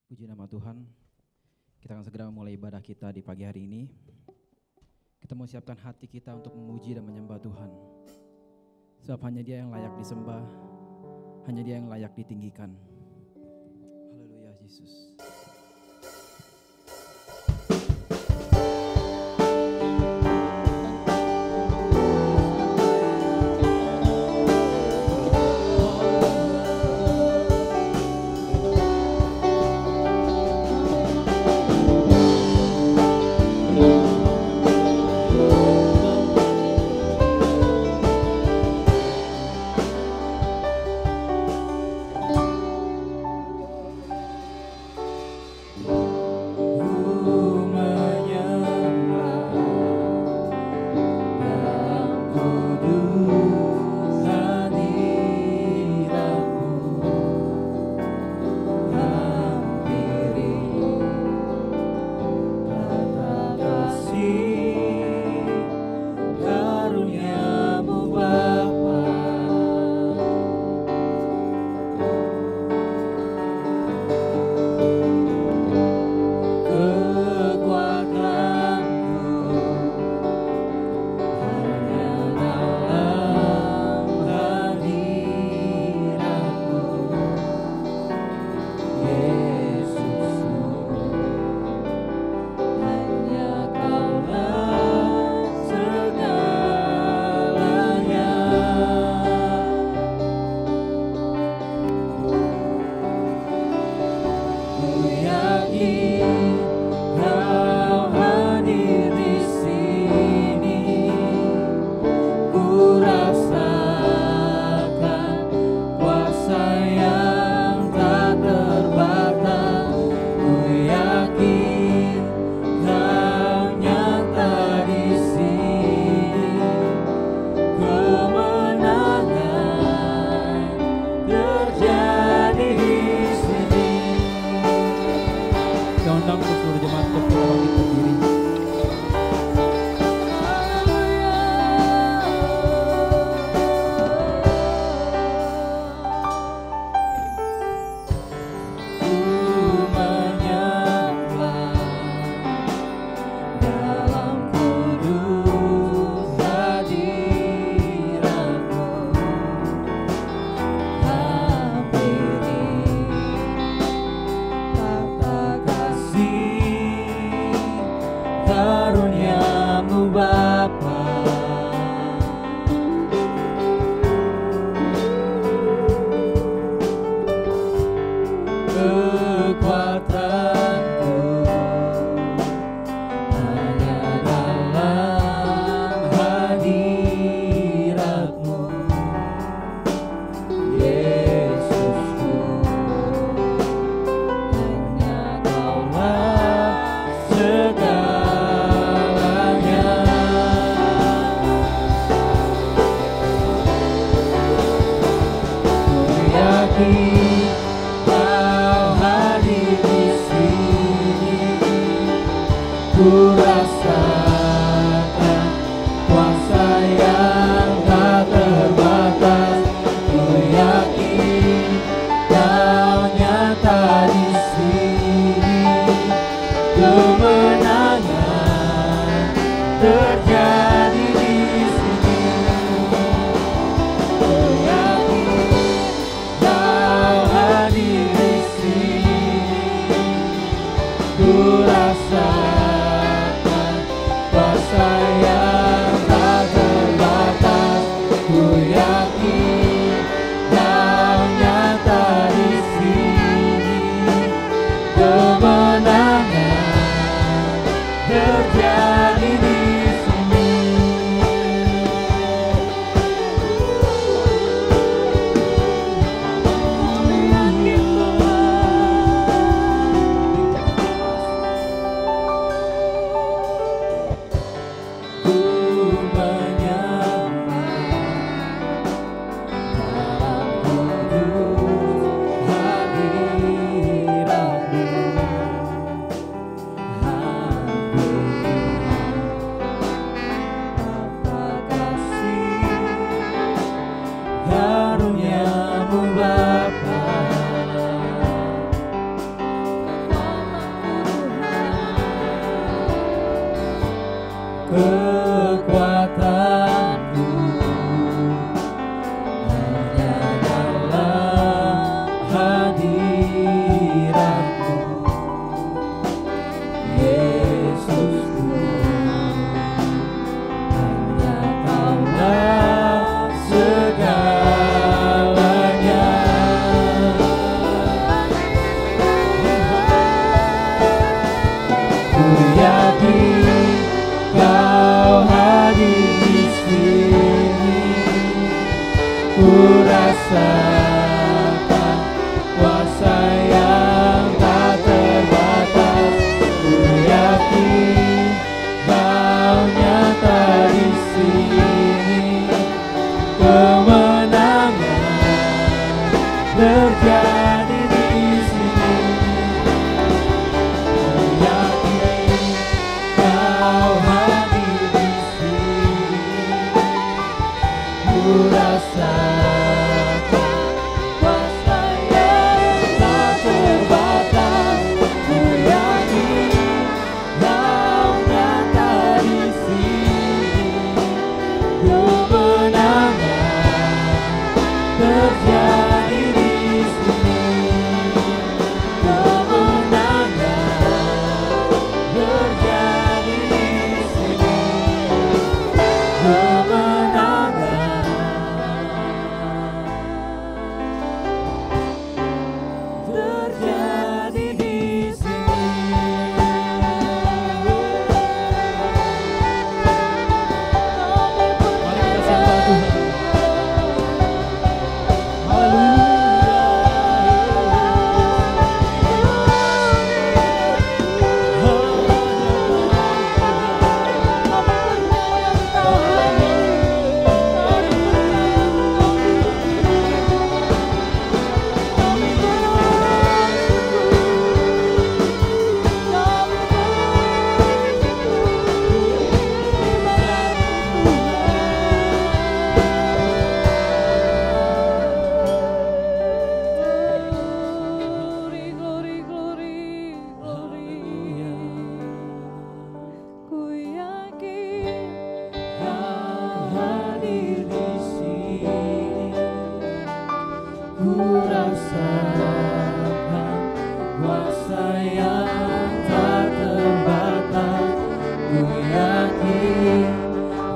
Puji nama Tuhan, kita akan segera memulai ibadah kita di pagi hari ini. Kita mau siapkan hati kita untuk memuji dan menyembah Tuhan. Sebab hanya Dia yang layak disembah, hanya Dia yang layak ditinggikan. Haleluya Yesus. kekuatanku hanya dalam hadiratmu, Yesusku. Hanya Kaulah segalanya. Ku yakin Kau hadir di sini, ku rasakan kuasa yang tak terbatas. Ku yakin Kau nyata di sini, kemenangan terjadi di sini. Ku yakin Kau hadir di sini, ku rasakan kuasa yang tak terbatas. Ku yakin Kau nyata di sini, kemenangan terjadi di sini, kemenangan terjadi di sini, kemenangan terjadi di sini. Mari kita sembah Tuhan. Ku yakin Kau hadir di sini, ku rasakan kuasa yang tak terbatas. Ku yakin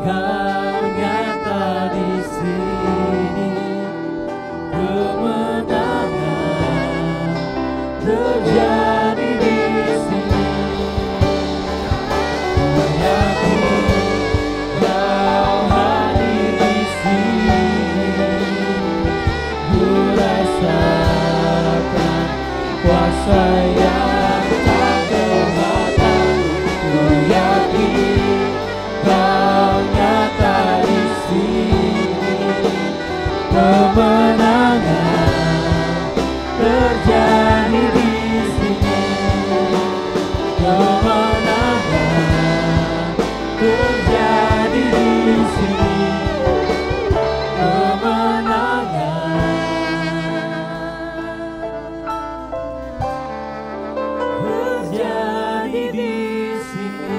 Kau nyata di sini, kemenangan terjadi di sini. Ku yakin Kau hadir di sini, ku rasakan kuasa yang tak terbatas. Ku yakin Kau nyata di sini, kemenangan terjadi di sini, kemenangan terjadi di sini, kemenangan terjadi di sini.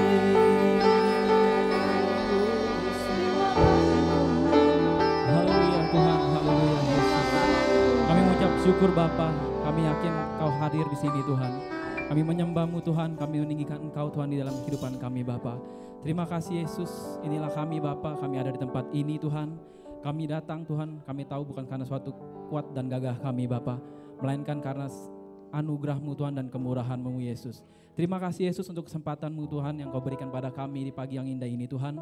Haleluya Tuhan, haleluya Yesus. Kami mengucap syukur Bapa, kami yakin Kau hadir di sini Tuhan. Kami menyembah-Mu Tuhan, kami meninggikan Engkau Tuhan di dalam kehidupan kami Bapa. Terima kasih Yesus, inilah kami Bapa, kami ada di tempat ini Tuhan. Kami datang Tuhan, kami tahu bukan karena suatu kuat dan gagah kami Bapa, melainkan karena anugerah-Mu Tuhan dan kemurahan-Mu Yesus. Terima kasih Yesus untuk kesempatan-Mu Tuhan yang Kau berikan pada kami di pagi yang indah ini Tuhan.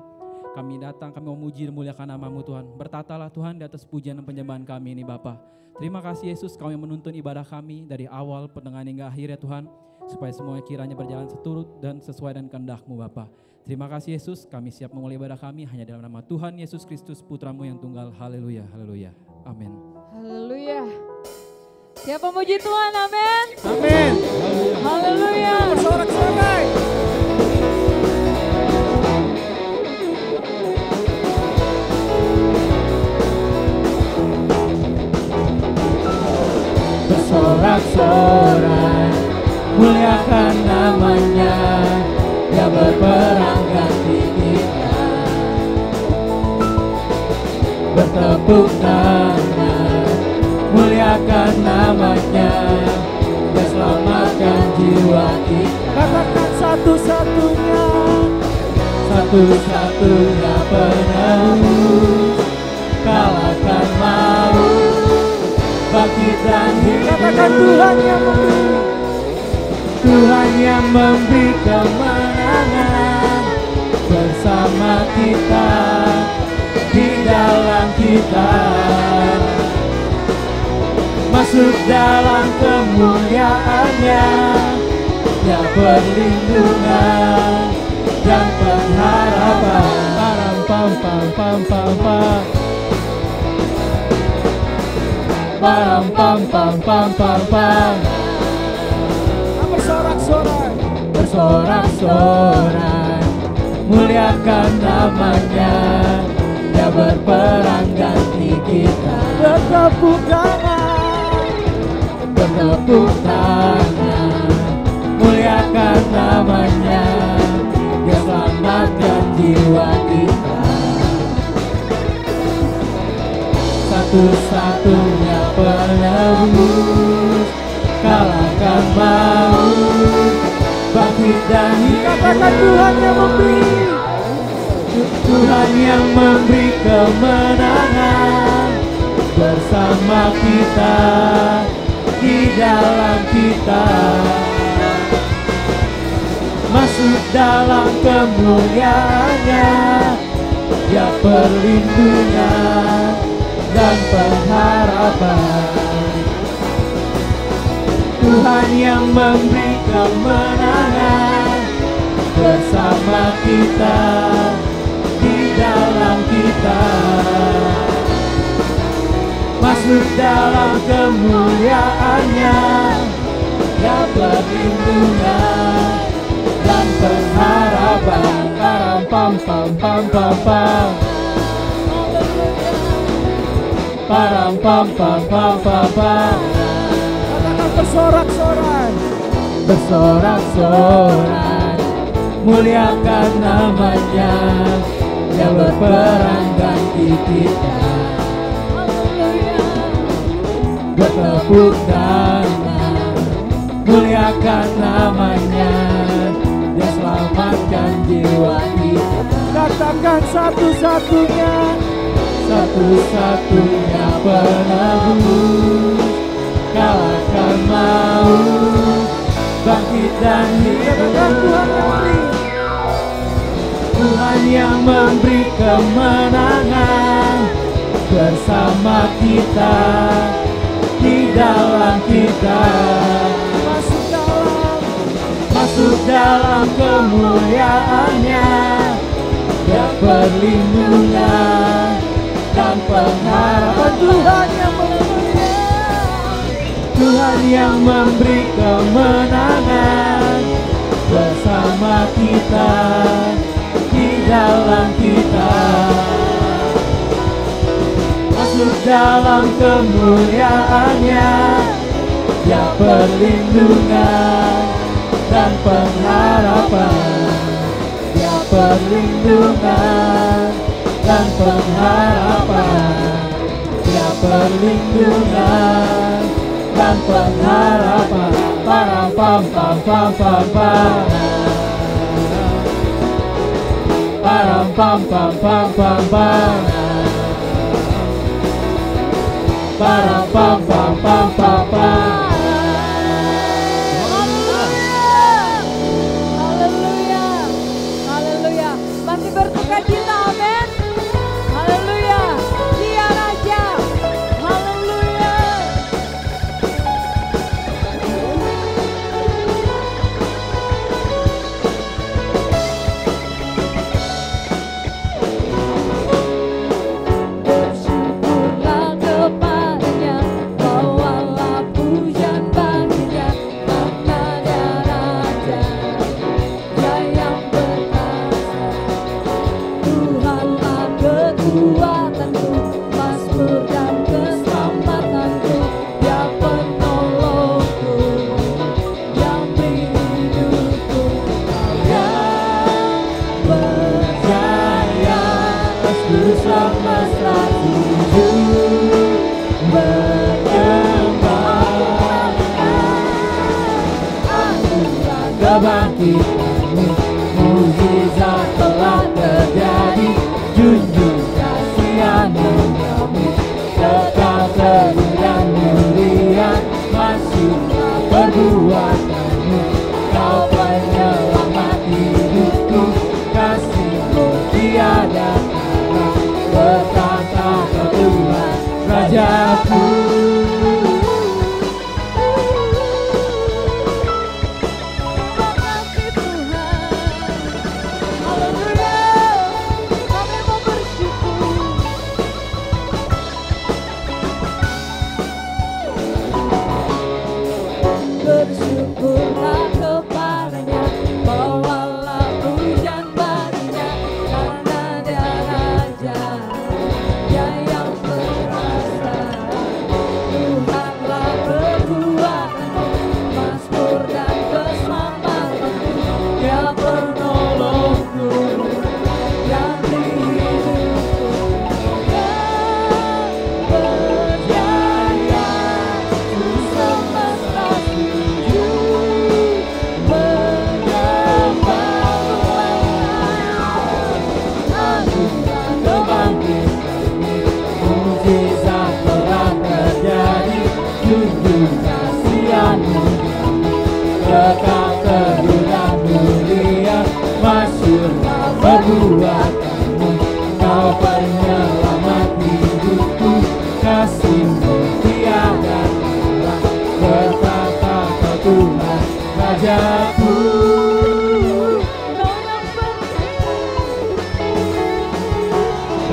Kami datang, kami memuji dan muliakan nama-Mu Tuhan. Bertatalah Tuhan di atas pujian dan penyembahan kami ini Bapa. Terima kasih Yesus, Kau yang menuntun ibadah kami dari awal pertengahan hingga akhir ya Tuhan. Supaya semuanya kiranya berjalan seturut dan sesuai dengan kehendak-Mu Bapa. Terima kasih Yesus, kami siap memulai ibadah kami hanya dalam nama Tuhan Yesus Kristus Putra-Mu yang tunggal. Haleluya, haleluya, amin. Haleluya. Siapa muji Tuhan, amin. Amin. Haleluya. Bersorak-sorai. Bersorak-sorai, muliakan namanya, yang berperang ganti kita. bertepuk tangan, muliakan namanya, Dia selamatkan jiwa kita. Katakan satu-satunya, satu-satunya penebus, kalahkan maut, bangkit dan hidup. Katakan Tuhan yang memberi, Tuhan yang memberi kemenangan bersama kita, di dalam kita, masuk dalam kemuliaannya, Dia perlindungan dan pengharapan. Param pam pam pam pam pam, param pam pam pam pam pam. Bersorak-sorai, bersorak-sorai, muliakan namanya, Dia berperang ganti kita. Bertepuk tangan, bertepuk tangan, muliakan namanya, Dia selamatkan jiwa kita. Satu-satunya penebus, kalahkan maut, bangkit dan hidup. Katakan Tuhan yang memberi, Tuhan yang memberi kemenangan bersama kita, di dalam kita, masuk dalam kemuliaannya, Dia perlindungan dan pengharapan. Tuhan yang memberi kemenangan bersama kita, di dalam kita, masuk dalam kemuliaannya, Dia perlindungan dan pengharapan. Param pam pam pam pam pam, param pam pam pam pam pam. Katakan bersorak-sorai, bersorak-sorai, muliakan namanya, Dia berperang ganti kita. Bertepuk tangan, muliakan namanya, Dia selamatkan jiwa kita. Katakan satu-satunya, satu-satunya penebus, kalahkan maut, bangkit dan hidup. Tuhan yang memberi kemenangan bersama kita, di dalam kita, masuk dalam kemuliaannya, Dia perlindungan dan pengharapan. Tuhan yang memberi, Tuhan yang memberi kemenangan bersama kita, di dalam kita, masuk dalam kemuliaannya, Dia perlindungan dan pengharapan. Dia perlindungan dan pengharapan, Dia perlindungan dan pengharapan. Param pam pam pam pam pam, param pam pam pam pam pam, param pam pam pam pam pam. Haleluya, haleluya, masih bersukacita, amin. Haleluya, Dia Raja, haleluya. Bersyukurlah kepadanya, bawalah pujian. kebangkitan-Mu, mukjizat telah terjadi, junjung kasih anugerah-Mu, kekal teguh dan mulia, masyurlah perbuatan-Mu, Kau penyelamat hidupku, kasih-Mu tiada tara, bertata Kau Tuhan Rajaku. Bersyukurlah kepadanya, bawalah pujian baginya, karena Dia Raja, Dia yang berkuasa. Tuhanlah perbuatanmu, mazmur dan keselamatanku, Dia penolongku yang di hidupku. Dia berjaya, Ku semesta mukjizat telah terjadi, junjung kasih anugerah-Mu, kekal teguh dan mulia, masyurlah perbuatan-Mu, Kau penyelamat hidupku, kasih-Mu tiada tara, bertata Kau Tuhan Rajaku.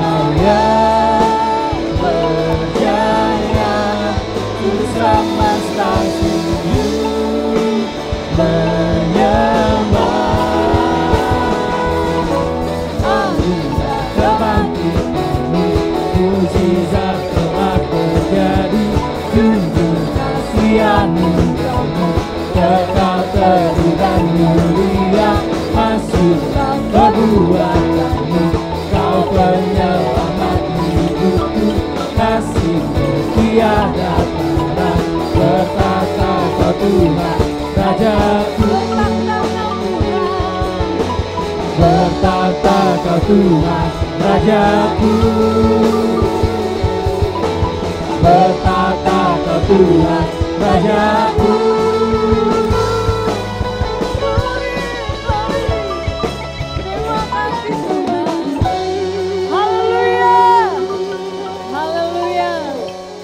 Kau yang berjaya, Ku semesta sujud menyembah. Anugerah kebangkitan-Mu, mukjizat telah terjadi, junjung kasih anugerah-Mu, kekal teguh dan mulia, masyurlah perbuatan-Mu, Kau penyelamat hidupku, kasih-Mu tiada tara, bertata Kau Tuhan Rajaku. Bertata Kau Tuhan Rajaku, bertata Kau Tuhan Rajaku. Terima kasih Tuhan. Haleluya, haleluya,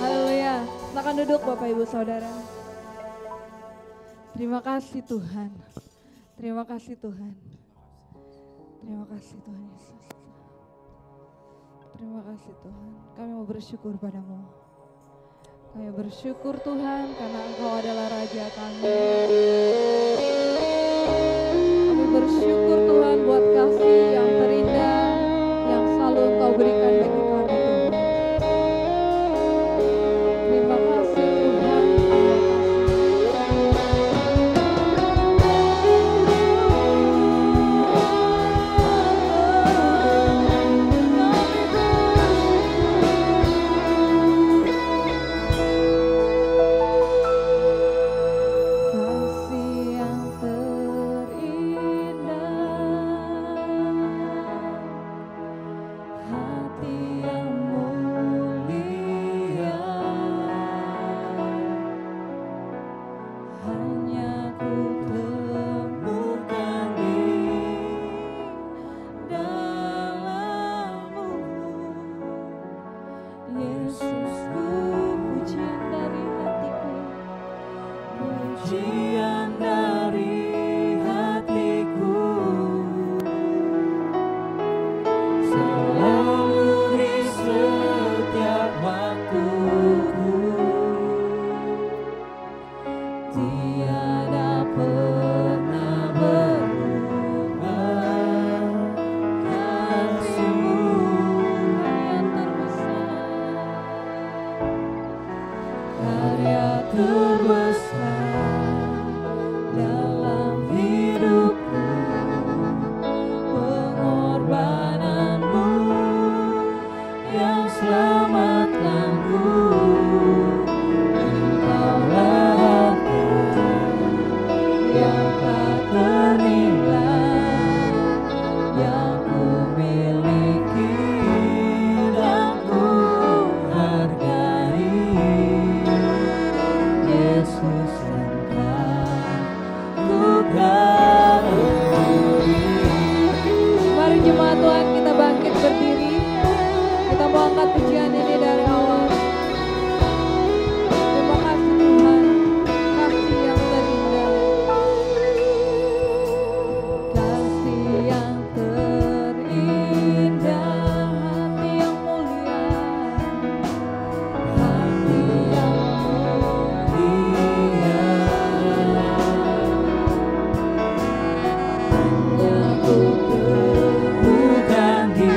haleluya. Silakan duduk Bapak Ibu Saudara. Terima kasih Tuhan. Terima kasih Tuhan. Terima kasih Tuhan Yesus. Terima kasih Tuhan. Kami mau bersyukur padamu. Kami bersyukur Tuhan karena Engkau adalah Raja kami. Kami bersyukur Tuhan buat kasih yang terindah yang selalu Engkau berikan bagi kami Tuhan. Terima kasih Tuhan. Kasih yang tak ternilai, yang ku miliki dan ku hargai. Yesus Engkau ku kagumi. Mari jemaat Tuhan kita bangkit berdiri. Kita mau angkat pujian ini dari awal. Terima kasih Tuhan, kasih yang terindah. Kasih yang terindah, hati yang mulia, hati yang mulia. Hanya ku Bukan di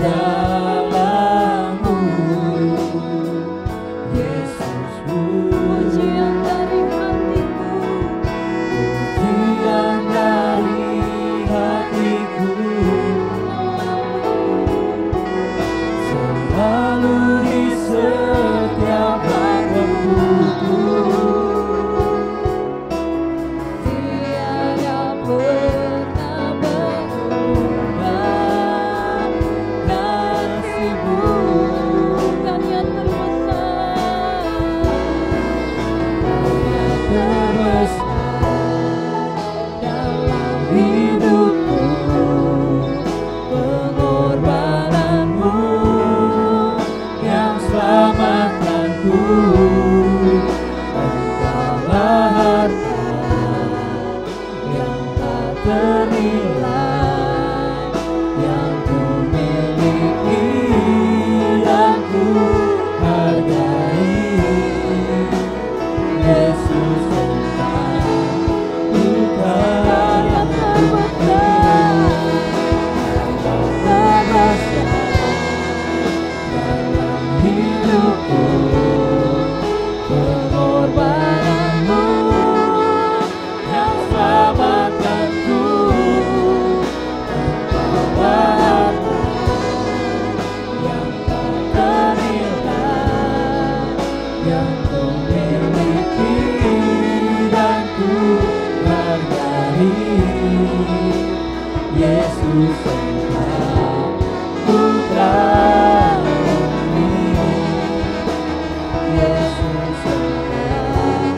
dalammu, Yesusku, pujian dari hatiku. pujian dari hatiku, selalu di setiap waktuku. Tiada pernah berubah Kasih-Mu bukan yang terbesar. terbesar dalam hidupku, pengorbananmu yang selamatkanku. Engkaulah harta yang tak ternilai, yang ku miliki dan ku hargai. Yesus Engkau ku terbesar dalam hidupku, pengorbananmu yang selamatkanku. Engkaulah harta yang tak ternilai, yang ku miliki dan ku hargai. Yesus Engkau ku kagumi. Yesus Engkau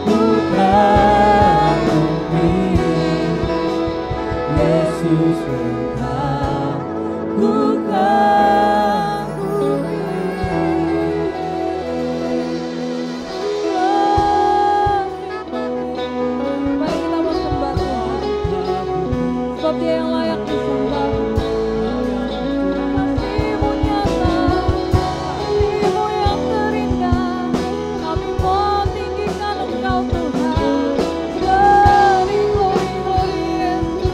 ku kagumi. Yesus Engkau ku Mari kita mau sembah Tuhan, sebab Dia yang layak disembah. Kasih-Mu nyata, kasih-Mu yang terindah. Kami mau tinggikan Engkau Tuhan. Glory, glory, glory Yesus.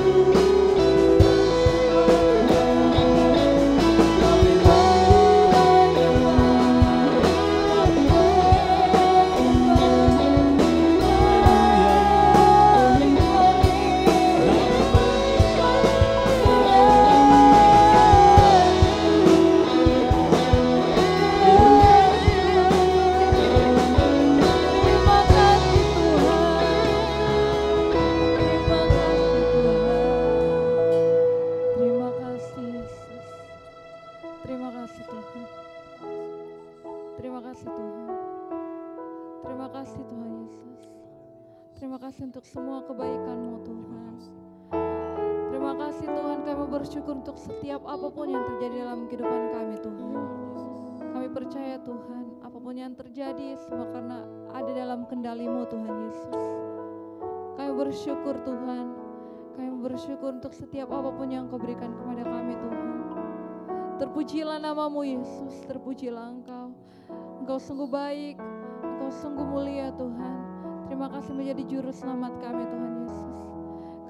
Terima kasih Tuhan. Terima kasih Tuhan. Terima kasih Tuhan Yesus. Terima kasih untuk semua kebaikan-Mu Tuhan. Terima kasih Tuhan, kami bersyukur untuk setiap apapun yang terjadi dalam kehidupan kami Tuhan. Kami percaya Tuhan, apapun yang terjadi semua karena ada dalam kendali-Mu Tuhan Yesus. Kami bersyukur Tuhan. Kami bersyukur untuk setiap apapun yang Kau berikan kepada kami Tuhan. Terpujilah nama-Mu Yesus, terpujilah Engkau. Engkau sungguh baik, Engkau sungguh mulia Tuhan. Terima kasih menjadi juru selamat kami Tuhan Yesus.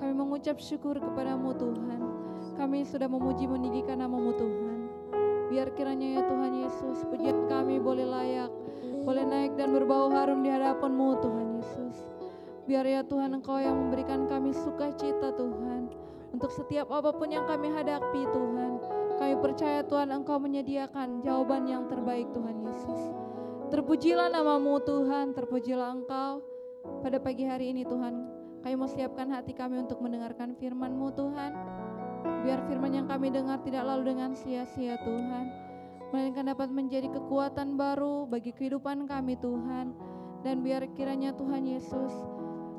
Kami mengucap syukur kepadamu Tuhan. Kami sudah memuji meninggikan nama-Mu Tuhan. Biar kiranya ya Tuhan Yesus, pujian kami boleh layak, boleh naik dan berbau harum di hadapan-Mu Tuhan Yesus. Biar ya Tuhan Engkau yang memberikan kami sukacita Tuhan. Untuk setiap apapun yang kami hadapi Tuhan. Kami percaya Tuhan Engkau menyediakan jawaban yang terbaik Tuhan Yesus. Terpujilah nama-Mu Tuhan, terpujilah Engkau. pada pagi hari ini Tuhan, kami mau siapkan hati kami untuk mendengarkan firman-Mu Tuhan. Biar firman yang kami dengar tidak lalu dengan sia-sia Tuhan, melainkan dapat menjadi kekuatan baru bagi kehidupan kami Tuhan. Dan biar kiranya Tuhan Yesus,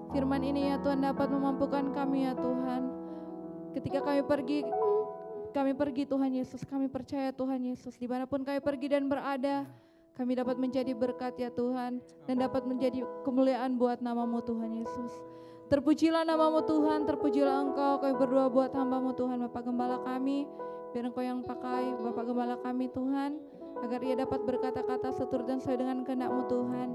firman ini ya Tuhan dapat memampukan kami ya Tuhan. Ketika kami pergi Tuhan Yesus, kami percaya Tuhan Yesus, dimanapun kami pergi dan berada, kami dapat menjadi berkat ya Tuhan, dan dapat menjadi kemuliaan buat nama-Mu Tuhan Yesus. Terpujilah nama-Mu Tuhan, terpujilah Engkau. Kami berdoa buat hamba-Mu Tuhan, Bapak Gembala kami, biar Engkau yang pakai Bapak Gembala kami Tuhan, agar ia dapat berkata-kata seturut dan sesuai dengan kehendak-Mu Tuhan.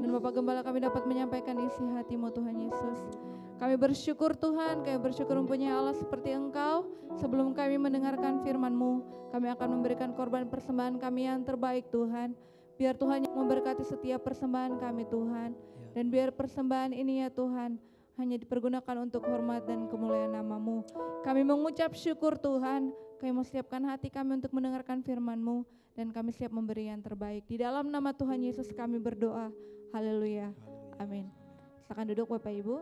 Dan Bapak Gembala kami dapat menyampaikan isi hati-Mu Tuhan Yesus. Kami bersyukur Tuhan, kami bersyukur mempunyai Allah seperti Engkau. Sebelum kami mendengarkan firman-Mu, kami akan memberikan korban persembahan kami yang terbaik Tuhan. Biar Tuhan yang memberkati setiap persembahan kami Tuhan. Dan biar persembahan ini ya Tuhan hanya dipergunakan untuk hormat dan kemuliaan nama-Mu. Kami mengucap syukur Tuhan, kami mau siapkan hati kami untuk mendengarkan firman-Mu. Dan kami siap memberi yang terbaik. Di dalam nama Tuhan Yesus kami berdoa. Haleluya. Amin. Silakan duduk Bapak Ibu.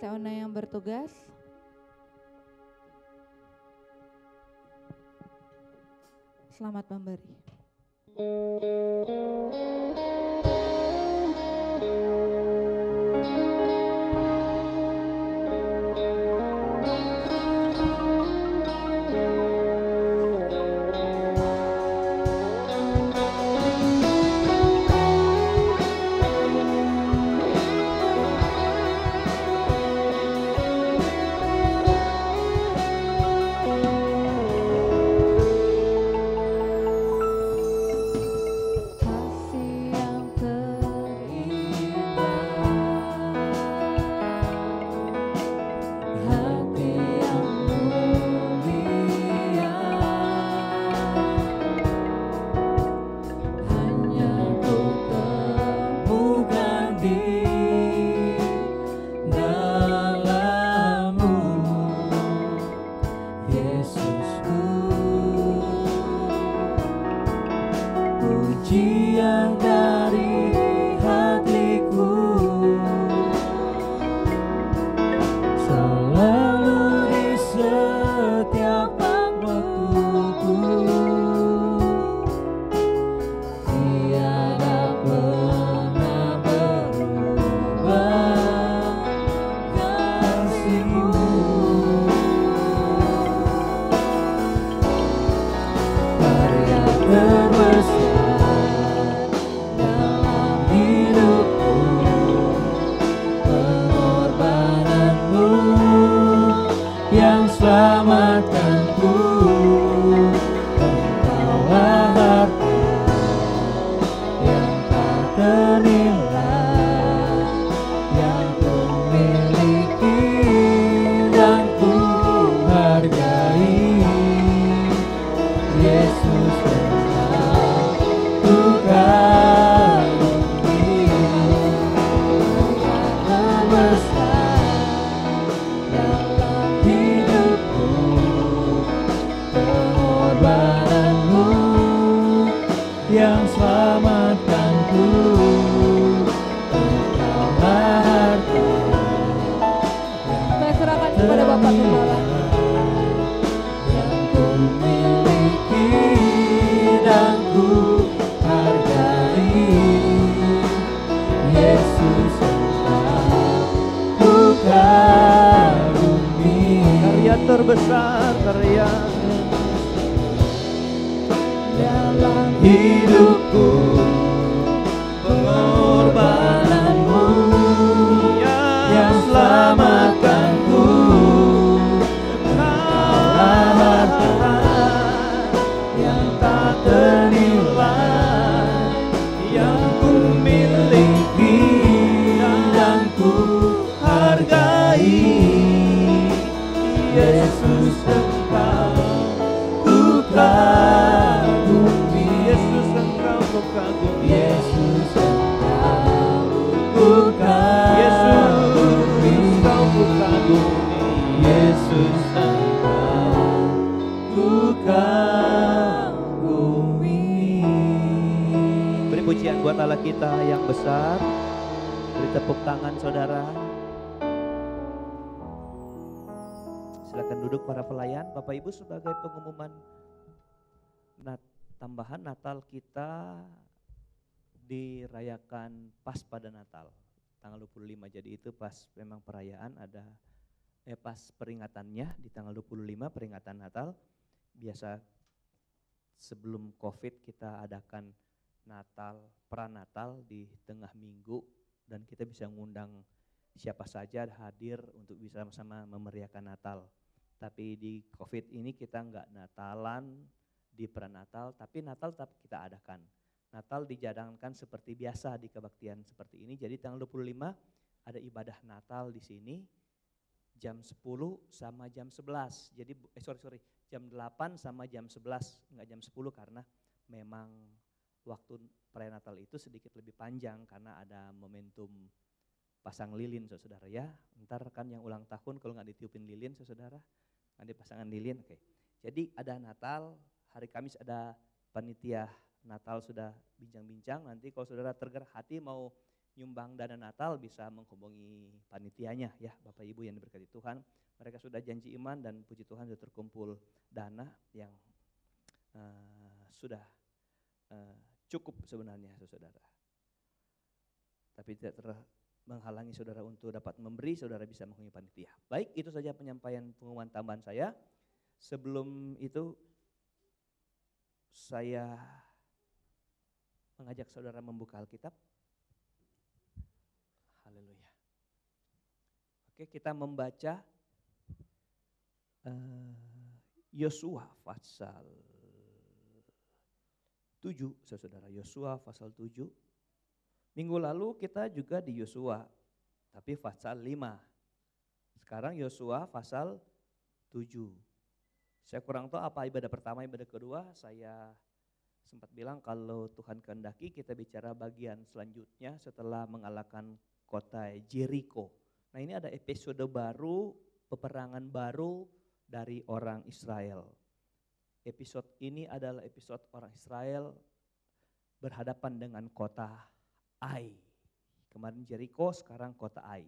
Saya Ona yang bertugas. Selamat memberi. Terbesar karya dalam hidupku, pengorbananmu yang selamatkanku. Engkaulah harta yang tak ternilai, yang ku miliki dan ku hargai. Yesus Engkau ku kagumi, Yesus Engkau ku kagumi, Yesus Engkau ku kagumi, Yesus Engkau ku kagumi, Yesus Engkau ku kagumi. Beri pujian buat Allah kita yang besar. tepuk tangan saudara. Silakan duduk para pelayan. Bapak Ibu, sebagai pengumuman tambahan, Natal kita dirayakan pas pada Natal tanggal 25. Jadi itu pas memang perayaan pas peringatannya di tanggal 25 peringatan Natal. Biasa sebelum Covid kita adakan Natal, pranatal di tengah minggu dan kita bisa mengundang siapa saja hadir untuk bisa sama-sama memeriahkan Natal. Tapi di Covid ini kita enggak Natalan di pranatal, tapi Natal tetap kita adakan. Natal dijadangkan seperti biasa di kebaktian seperti ini. Jadi tanggal 25 ada ibadah Natal di sini jam 10 sama jam 11. Jadi jam 8 sama jam 11, enggak jam 10 karena memang waktu prenatal itu sedikit lebih panjang karena ada momentum pasang lilin saudara ya. Ntar kan yang ulang tahun kalau nggak ditiupin lilin saudara, nanti pasangan lilin. Oke. Jadi ada Natal, hari Kamis ada panitia Natal sudah bincang-bincang. Nanti kalau saudara tergerak hati mau nyumbang dana Natal bisa menghubungi panitianya ya, Bapak Ibu yang diberkati Tuhan. Mereka sudah janji iman dan puji Tuhan sudah terkumpul dana yang sudah cukup sebenarnya saudara. Tapi tidak menghalangi saudara untuk dapat memberi, saudara bisa menghubungi panitia. Baik, itu saja penyampaian pengumuman tambahan saya. Sebelum itu saya mengajak saudara membuka Alkitab. Haleluya. Oke, kita membaca Yosua pasal 7, saudara. Yosua pasal 7. Minggu lalu kita juga di Yosua, tapi pasal 5. Sekarang Yosua pasal 7. Saya kurang tahu apa ibadah pertama, ibadah kedua. Saya sempat bilang kalau Tuhan kehendaki kita bicara bagian selanjutnya setelah mengalahkan kota Jericho. Nah ini ada episode baru, peperangan baru dari orang Israel. Episode ini adalah episode orang Israel berhadapan dengan kota Ai. Kemarin Jericho, sekarang kota Ai.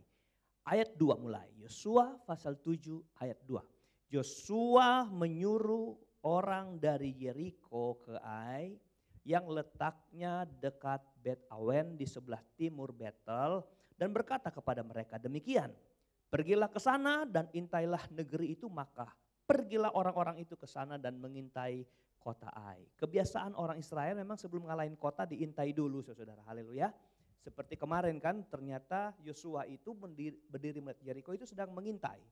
Ayat 2 mulai, Yosua pasal 7 ayat 2. Yosua menyuruh orang dari Jericho ke Ai yang letaknya dekat Bet Awen di sebelah timur Betel dan berkata kepada mereka demikian, pergilah ke sana dan intailah negeri itu. Maka pergilah orang-orang itu ke sana dan mengintai kota Ai. Kebiasaan orang Israel memang sebelum ngalahin kota diintai dulu saudara, haleluya. Seperti kemarin kan ternyata Yosua itu berdiri Jericho itu sedang mengintai.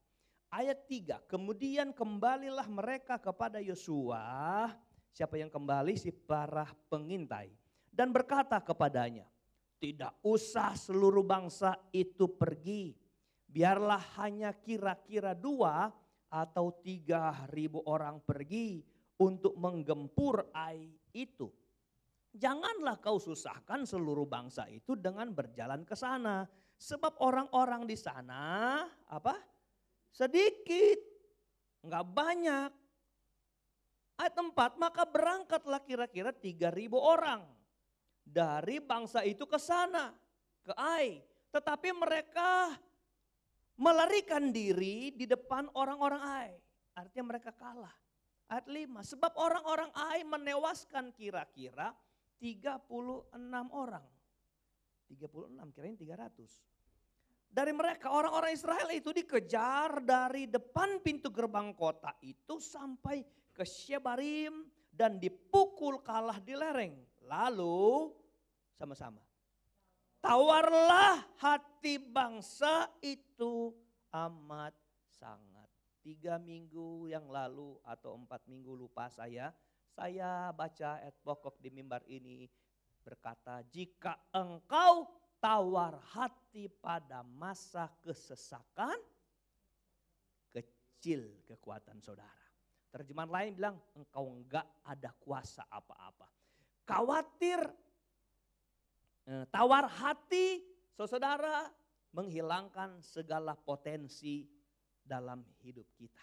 Ayat 3, kemudian kembalilah mereka kepada Yosua. Siapa yang kembali? Si para pengintai. Dan berkata kepadanya, tidak usah seluruh bangsa itu pergi. Biarlah hanya kira-kira 2 atau 3.000 orang pergi untuk menggempur Ai itu. Janganlah kau susahkan seluruh bangsa itu dengan berjalan ke sana. Sebab orang-orang di sana sedikit, enggak banyak. Ayat 4, maka berangkatlah kira-kira 3.000 orang dari bangsa itu ke sana, ke Ai. Tetapi mereka melarikan diri di depan orang-orang Ai. Artinya mereka kalah. Ayat 5, sebab orang-orang Ai menewaskan kira-kira 36 orang. 36, kirain 300. Dari mereka orang-orang Israel itu dikejar dari depan pintu gerbang kota itu sampai ke Shebarim dan dipukul kalah di lereng. Lalu sama-sama, tawarlah hati bangsa itu amat sangat. 3 minggu yang lalu atau 4 minggu lupa saya baca ayat pokok di mimbar ini berkata, jika engkau tawar hati pada masa kesesakan, kecil kekuatan saudara. Terjemahan lain bilang, engkau enggak ada kuasa apa-apa. Khawatir, tawar hati saudara menghilangkan segala potensi dalam hidup kita.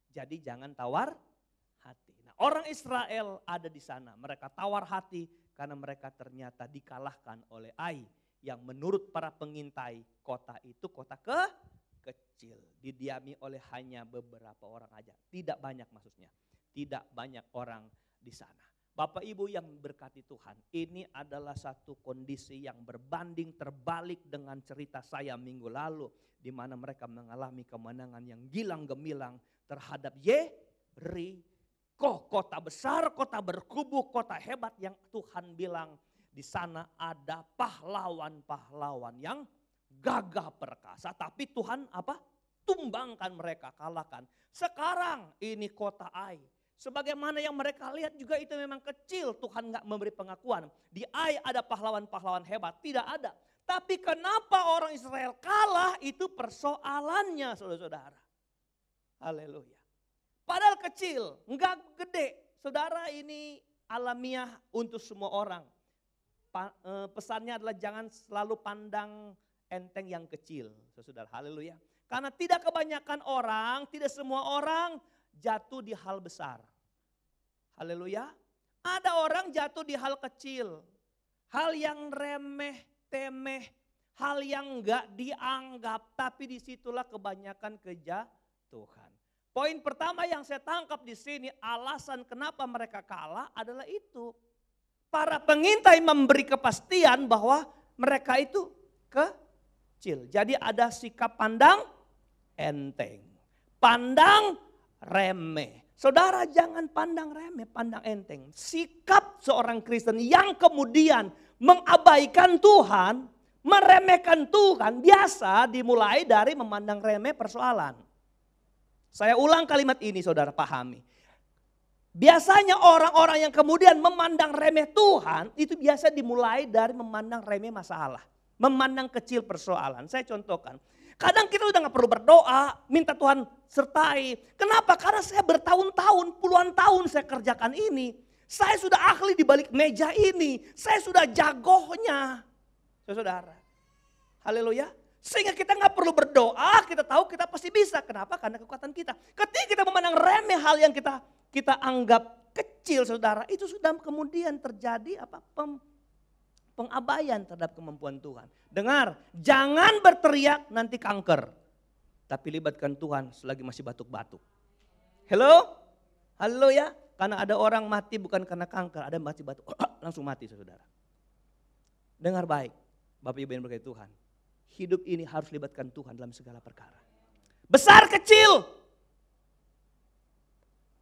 Jadi jangan tawar hati. Nah, orang Israel ada di sana, mereka tawar hati karena mereka ternyata dikalahkan oleh Ai yang menurut para pengintai kota itu kota kecil. Didiami oleh hanya beberapa orang aja. Tidak banyak maksudnya. Tidak banyak orang di sana. Bapak Ibu yang berkati Tuhan, ini adalah satu kondisi yang berbanding terbalik dengan cerita saya minggu lalu. Di mana mereka mengalami kemenangan yang gilang gemilang terhadap Yeriko. Kota besar, kota berkubu, kota hebat yang Tuhan bilang di sana ada pahlawan-pahlawan yang gagah perkasa. Tapi Tuhan apa? Tumbangkan mereka, kalahkan. Sekarang ini kota Ai. Sebagaimana yang mereka lihat juga itu memang kecil. Tuhan gak memberi pengakuan. Di Ai ada pahlawan-pahlawan hebat. Tidak ada. Tapi kenapa orang Israel kalah itu persoalannya saudara-saudara. Haleluya. Padahal kecil, enggak gede. Saudara ini alamiah untuk semua orang. Pesannya adalah jangan selalu pandang enteng yang kecil. Saudara, haleluya. Karena tidak kebanyakan orang, tidak semua orang jatuh di hal besar. Haleluya. Ada orang jatuh di hal kecil. Hal yang remeh, temeh. Hal yang enggak dianggap. Tapi disitulah kebanyakan kejatuhan. Poin pertama yang saya tangkap di sini, alasan kenapa mereka kalah adalah itu. Para pengintai memberi kepastian bahwa mereka itu kecil. Jadi ada sikap pandang enteng. Pandang remeh. Saudara jangan pandang remeh, pandang enteng. Sikap seorang Kristen yang kemudian mengabaikan Tuhan, meremehkan Tuhan, biasa dimulai dari memandang remeh persoalan. Saya ulang kalimat ini saudara pahami. Biasanya orang-orang yang kemudian memandang remeh Tuhan itu biasa dimulai dari memandang remeh masalah. Memandang kecil persoalan. Saya contohkan. Kadang kita udah gak perlu berdoa, minta Tuhan sertai. Kenapa? Karena saya bertahun-tahun, puluhan tahun saya kerjakan ini. Saya sudah ahli di balik meja ini. Saya sudah jagonya. Saudara. Haleluya. Sehingga kita gak perlu berdoa, kita tahu kita pasti bisa. Kenapa? Karena kekuatan kita. Ketika kita memandang remeh hal yang kita anggap kecil saudara. Itu sudah kemudian terjadi pengabaian terhadap kemampuan Tuhan. Dengar, jangan berteriak nanti kanker. Tapi libatkan Tuhan selagi masih batuk-batuk. Hello? Halo ya? Karena ada orang mati bukan karena kanker, ada mati batuk. Langsung mati saudara. Dengar baik, Bapak Ibu yang berkati Tuhan. Hidup ini harus libatkan Tuhan dalam segala perkara. Besar kecil,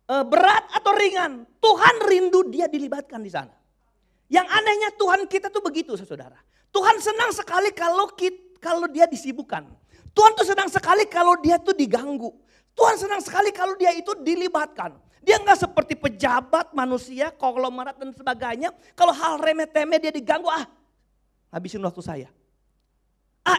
berat atau ringan, Tuhan rindu dia dilibatkan di sana. Yang anehnya Tuhan kita tuh begitu saudara. Tuhan senang sekali kalau dia disibukkan. Tuhan tuh senang sekali kalau dia tuh diganggu. Tuhan senang sekali kalau dia itu dilibatkan. Dia nggak seperti pejabat manusia, konglomerat dan sebagainya. Kalau hal remeh-temeh dia diganggu, habisin waktu saya.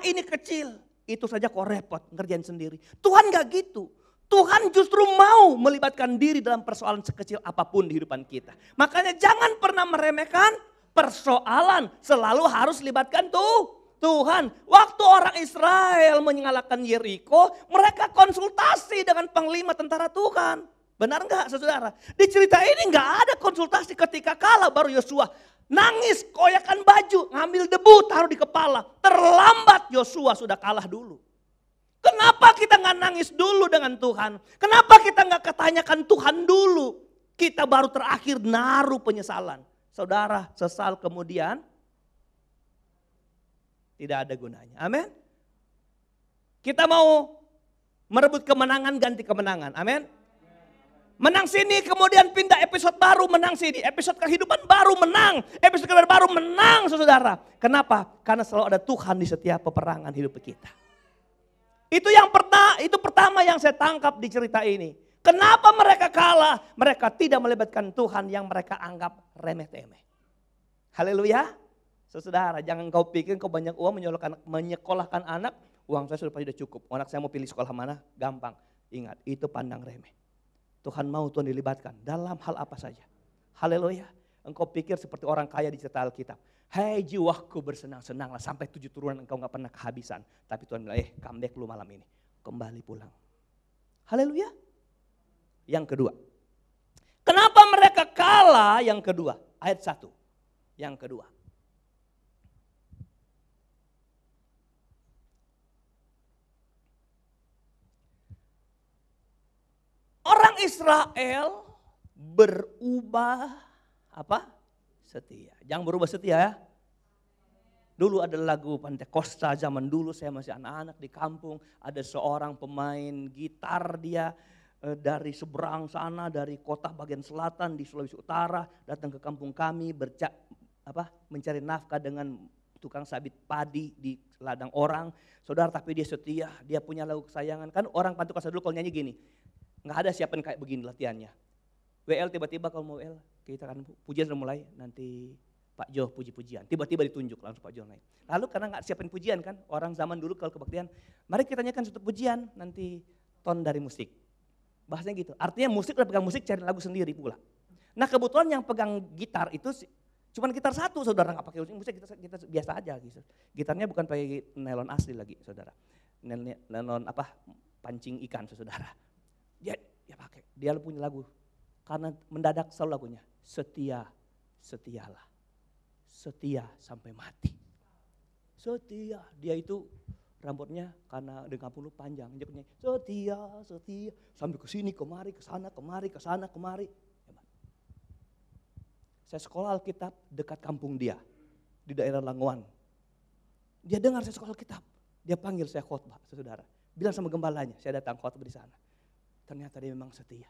Ini kecil, itu saja kok repot ngerjain sendiri. Tuhan gak gitu. Tuhan justru mau melibatkan diri dalam persoalan sekecil apapun di kehidupan kita. Makanya jangan pernah meremehkan persoalan. Selalu harus libatkan Tuhan. Waktu orang Israel mengalahkan Yeriko, mereka konsultasi dengan panglima tentara Tuhan. Benar enggak saudara? Di cerita ini enggak ada konsultasi ketika kalah baru Yosua nangis, koyakan baju, ngambil debu, taruh di kepala. Terlambat Yosua sudah kalah dulu. Kenapa kita nggak nangis dulu dengan Tuhan? Kenapa kita nggak ketanyakan Tuhan dulu? Kita baru terakhir naruh penyesalan. Saudara sesal kemudian tidak ada gunanya. Amin. Kita mau merebut kemenangan ganti kemenangan. Amin. Menang sini kemudian pindah episode baru menang sini. Episode kehidupan baru menang. Episode kehidupan baru menang saudara. Kenapa? Karena selalu ada Tuhan di setiap peperangan hidup kita. Itu pertama yang saya tangkap di cerita ini. Kenapa mereka kalah? Mereka tidak melibatkan Tuhan yang mereka anggap remeh-temeh. Haleluya. Saudara, jangan kau pikir kau banyak uang menyekolahkan anak. Uang saya sudah cukup. Anak saya mau pilih sekolah mana? Gampang. Ingat, itu pandang remeh. Tuhan mau Tuhan dilibatkan dalam hal apa saja. Haleluya. Engkau pikir seperti orang kaya di cerita Alkitab. Hei jiwaku bersenang-senanglah sampai 7 turunan engkau gak pernah kehabisan. Tapi Tuhan bilang come back lu malam ini. Kembali pulang. Haleluya. Yang kedua. Kenapa mereka kalah? Yang kedua. Ayat 1. Yang kedua. Israel berubah apa? Setia. Jangan berubah setia ya. Dulu ada lagu Pantekosta zaman dulu saya masih anak-anak di kampung. Ada seorang pemain gitar dia dari seberang sana, dari kota bagian selatan di Sulawesi Utara. Datang ke kampung kami mencari nafkah dengan tukang sabit padi di ladang orang. Saudara, tapi dia setia, dia punya lagu kesayangan. Kan orang Pantekosta dulu kalau nyanyi gini, nggak ada siapin kayak begini latihannya. WL tiba-tiba kalau mau WL, kita kan pujian sudah mulai, nanti Pak Jo puji-pujian, tiba-tiba ditunjuk langsung Pak Jo naik. Lalu karena nggak siapin pujian kan, orang zaman dulu kalau kebaktian, mari kita nyanyikan satu pujian, nanti ton dari musik. Bahasanya gitu, artinya musik udah pegang musik, cari lagu sendiri pula. Nah kebetulan yang pegang gitar itu cuman gitar satu, saudara, nggak pakai musik, kita biasa aja gitu. Gitarnya bukan pakai nylon asli lagi, saudara. Nylon pancing ikan, saudara. Dia pakai, dia punya lagu. Karena mendadak selalu lagunya, setialah. Setia sampai mati. Setia, dia itu rambutnya karena dengan bulu panjang. Dia punya setia, sampai ke sini, kemari, ke sana, kemari. Saya sekolah Alkitab dekat kampung dia, di daerah Langoan. Dia dengar saya sekolah Alkitab, dia panggil saya khotbah, saudara. Bilang sama gembalanya, saya datang khotbah di sana. Ternyata dia memang setia.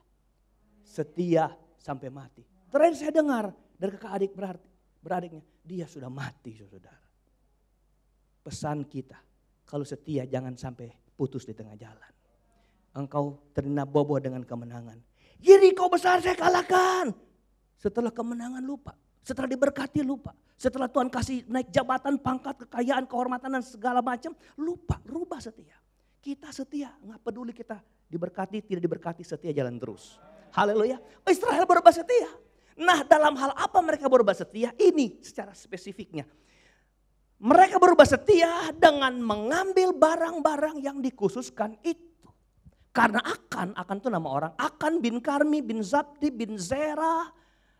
Setia sampai mati. Terakhir saya dengar dari kakak adik beradiknya, dia sudah mati, saudara. Pesan kita, kalau setia jangan sampai putus di tengah jalan. Engkau terina boboh dengan kemenangan. Yeriko besar saya kalahkan. Setelah kemenangan lupa, setelah diberkati lupa, setelah Tuhan kasih naik jabatan, pangkat, kekayaan, kehormatan dan segala macam, lupa, rubah setia. Kita setia, nggak peduli kita diberkati, tidak diberkati, setia jalan terus. Haleluya. Israel berubah setia. Nah, dalam hal apa mereka berubah setia? Ini secara spesifiknya. Mereka berubah setia dengan mengambil barang-barang yang dikhususkan itu. Karena Akan itu nama orang, Akan bin Karmi, bin Zabdi, bin Zerah,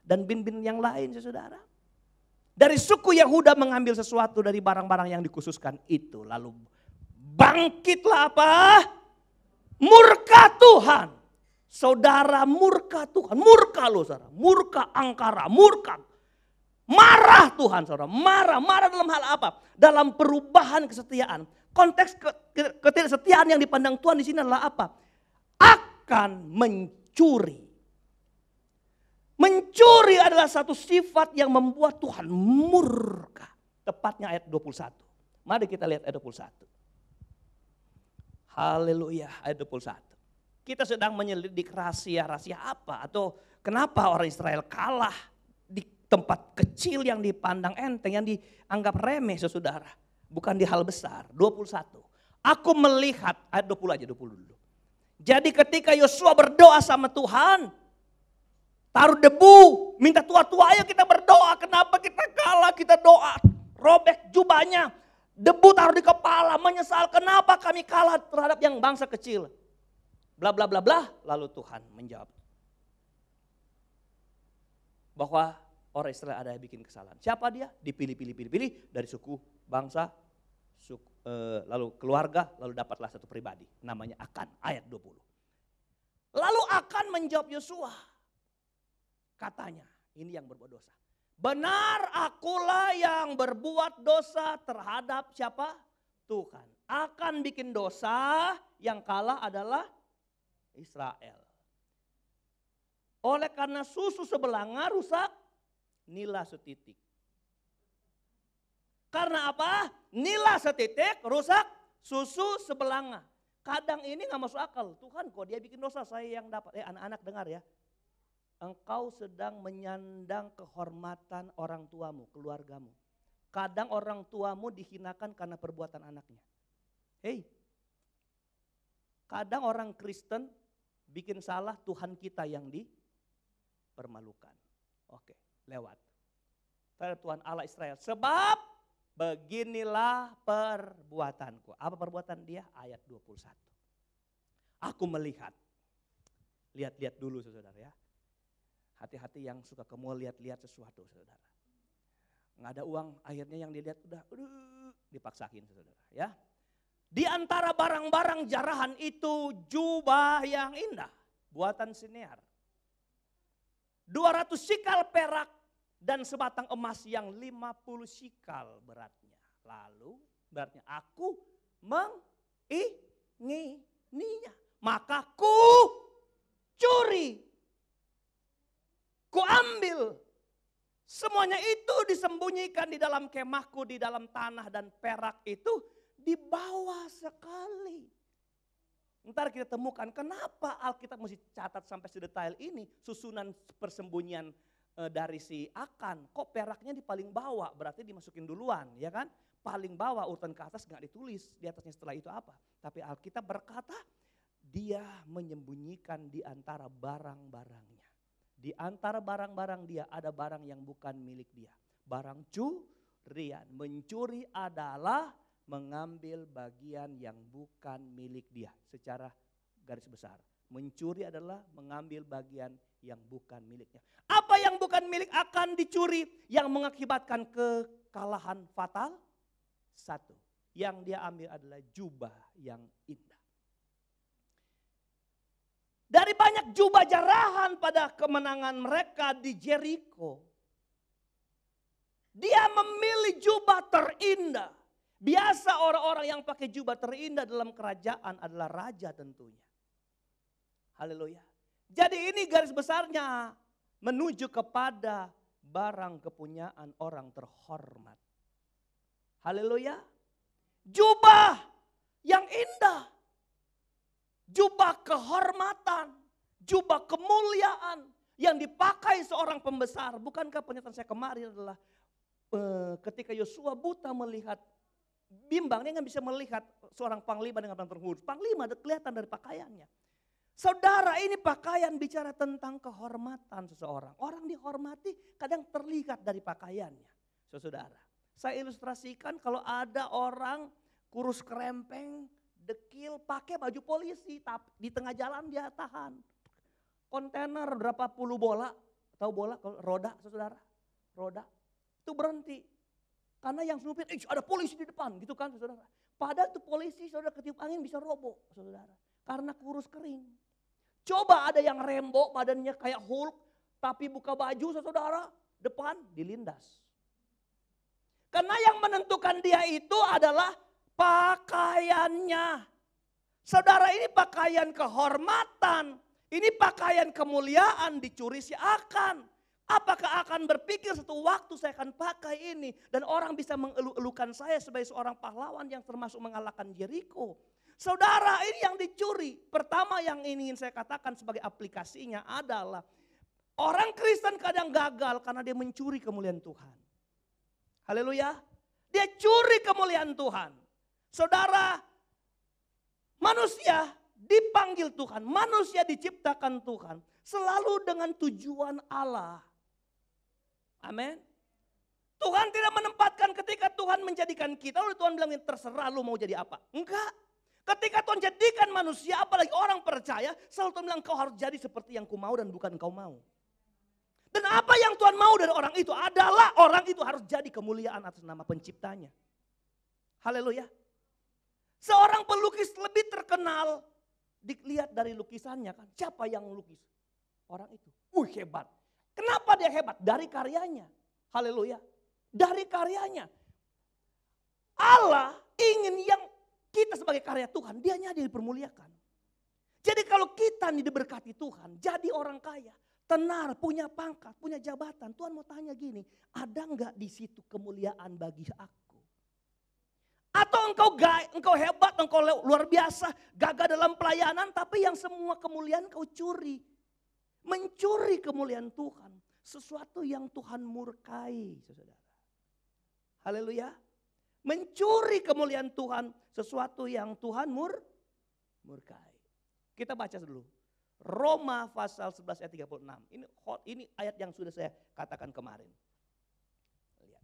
dan bin-bin yang lain, saudara. Dari suku Yehuda mengambil sesuatu dari barang-barang yang dikhususkan itu. Lalu bangkitlah apa? Murka Tuhan. Saudara, murka Tuhan. Murka loh saudara. Murka angkara, murka. Marah Tuhan saudara. Marah dalam hal apa? Dalam perubahan kesetiaan. Konteks ketidaksetiaan yang dipandang Tuhan di sini adalah apa? Akan mencuri. Mencuri adalah satu sifat yang membuat Tuhan murka. Tepatnya ayat 21. Mari kita lihat ayat 21. Haleluya, ayat 21. Kita sedang menyelidik rahasia apa? Atau kenapa orang Israel kalah di tempat kecil yang dipandang enteng, yang dianggap remeh saudara. Bukan di hal besar. 21. Aku melihat, ayat 20 aja, 20 dulu. Jadi ketika Yosua berdoa sama Tuhan, taruh debu, minta tua-tua, ayo kita berdoa. Kenapa kita kalah, kita doa. Robek jubahnya, debu taruh di kepala, menyesal kenapa kami kalah terhadap yang bangsa kecil. Bla bla bla bla, lalu Tuhan menjawab. Bahwa orang Israel ada yang bikin kesalahan. Siapa dia? Dipilih dari suku, bangsa, lalu keluarga, lalu dapatlah satu pribadi. Namanya Akan, ayat 20. Lalu Akan menjawab Yosua. Katanya, ini yang berbuat dosa. Benar akulah yang berbuat dosa terhadap siapa? Tuhan. Akan bikin dosa, yang kalah adalah Israel. Oleh karena susu sebelanga rusak, nila setitik. Karena apa? Nila setitik rusak, susu sebelanga. Kadang ini gak masuk akal. Tuhan kok dia bikin dosa, saya yang dapat. Anak-anak dengar ya. Engkau sedang menyandang kehormatan orang tuamu, keluargamu. Kadang orang tuamu dihinakan karena perbuatan anaknya. Hei, kadang orang Kristen bikin salah, Tuhan kita yang dipermalukan. Oke, lewat. Tuhan Allah Israel, sebab beginilah perbuatanku. Apa perbuatan dia? Ayat 21. Aku melihat. Lihat-lihat dulu saudara ya. Hati-hati yang suka ke mall lihat-lihat sesuatu saudara. Nggak ada uang, akhirnya yang dilihat udah dipaksain saudara ya. Di antara barang-barang jarahan itu jubah yang indah. buatan Sinear. 200 sikal perak dan sebatang emas yang 50 sikal beratnya. Lalu beratnya aku mengingininya. Maka ku curi, ku ambil. Semuanya itu disembunyikan di dalam kemahku, di dalam tanah, dan perak itu dibawa sekali. Ntar kita temukan kenapa Alkitab mesti catat sampai sedetail ini susunan persembunyian dari si Akan. Kok peraknya di paling bawah, berarti dimasukin duluan, ya kan? Paling bawah, urutan ke atas nggak ditulis, di atasnya setelah itu apa. Tapi Alkitab berkata dia menyembunyikan di antara barang-barangnya. Di antara barang-barang dia ada barang yang bukan milik dia. Barang curian, mencuri adalah mengambil bagian yang bukan milik dia. Secara garis besar, mencuri adalah mengambil bagian yang bukan miliknya. Apa yang bukan milik akan dicuri yang mengakibatkan kekalahan fatal? Satu, yang dia ambil adalah jubah yang indah. Dari banyak jubah jarahan pada kemenangan mereka di Jericho, dia memilih jubah terindah. Biasa orang-orang yang pakai jubah terindah dalam kerajaan adalah raja tentunya. Haleluya. Jadi ini garis besarnya menuju kepada barang kepunyaan orang terhormat. Haleluya. Jubah yang indah. Jubah kehormatan. Jubah kemuliaan yang dipakai seorang pembesar. Bukankah pernyataan saya kemarin adalah ketika Yosua buta melihat, bimbang, dia nggak bisa melihat seorang panglima dengan pengurus. Panglima kelihatan dari pakaiannya. Saudara, ini pakaian bicara tentang kehormatan seseorang. Orang dihormati kadang terlihat dari pakaiannya. Saudara, saya ilustrasikan kalau ada orang kurus kerempeng, dekil, pakai baju polisi, tapi di tengah jalan dia tahan. Kontainer berapa puluh bola, tahu bola, roda saudara, roda, itu berhenti. Karena yang supir, ada polisi di depan gitu kan saudara. Padahal itu polisi saudara ketiup angin bisa roboh saudara. Karena kurus kering. Coba ada yang rembo badannya kayak Hulk, tapi buka baju saudara, depan dilindas. Karena yang menentukan dia itu adalah pakaiannya. Saudara, ini pakaian kehormatan, ini pakaian kemuliaan dicuri si Akan. Apakah akan berpikir satu waktu saya akan pakai ini dan orang bisa mengeluh-elukan saya sebagai seorang pahlawan yang termasuk mengalahkan Jericho. Saudara, ini yang dicuri. Pertama yang ingin saya katakan sebagai aplikasinya adalah orang Kristen kadang gagal karena dia mencuri kemuliaan Tuhan. Haleluya. Dia curi kemuliaan Tuhan. Saudara, manusia dipanggil Tuhan, manusia diciptakan Tuhan selalu dengan tujuan Allah. Amin. Tuhan tidak menempatkan ketika Tuhan menjadikan kita, lalu Tuhan bilang terserah lu mau jadi apa. Enggak. Ketika Tuhan jadikan manusia, apalagi orang percaya, selalu Tuhan bilang kau harus jadi seperti yang ku mau dan bukan kau mau. Dan apa yang Tuhan mau dari orang itu adalah orang itu harus jadi kemuliaan atas nama penciptanya. Haleluya. Seorang pelukis lebih terkenal, dilihat dari lukisannya kan. Siapa yang lukis? Orang itu. Hebat. Kenapa dia hebat? Dari karyanya. Haleluya. Dari karyanya. Allah ingin yang kita sebagai karya Tuhan, dianya dipermuliakan. Jadi kalau kita nih diberkati Tuhan, jadi orang kaya, tenar, punya pangkat, punya jabatan. Tuhan mau tanya gini, ada enggak di situ kemuliaan bagi aku? Atau engkau hebat, engkau luar biasa, gagah dalam pelayanan, tapi yang semua kemuliaan kau curi. Mencuri kemuliaan Tuhan, sesuatu yang Tuhan murkai, saudara. Haleluya. Mencuri kemuliaan Tuhan, sesuatu yang Tuhan murkai. Kita baca dulu. Roma pasal 11 ayat 36. Ini ayat yang sudah saya katakan kemarin. Lihat.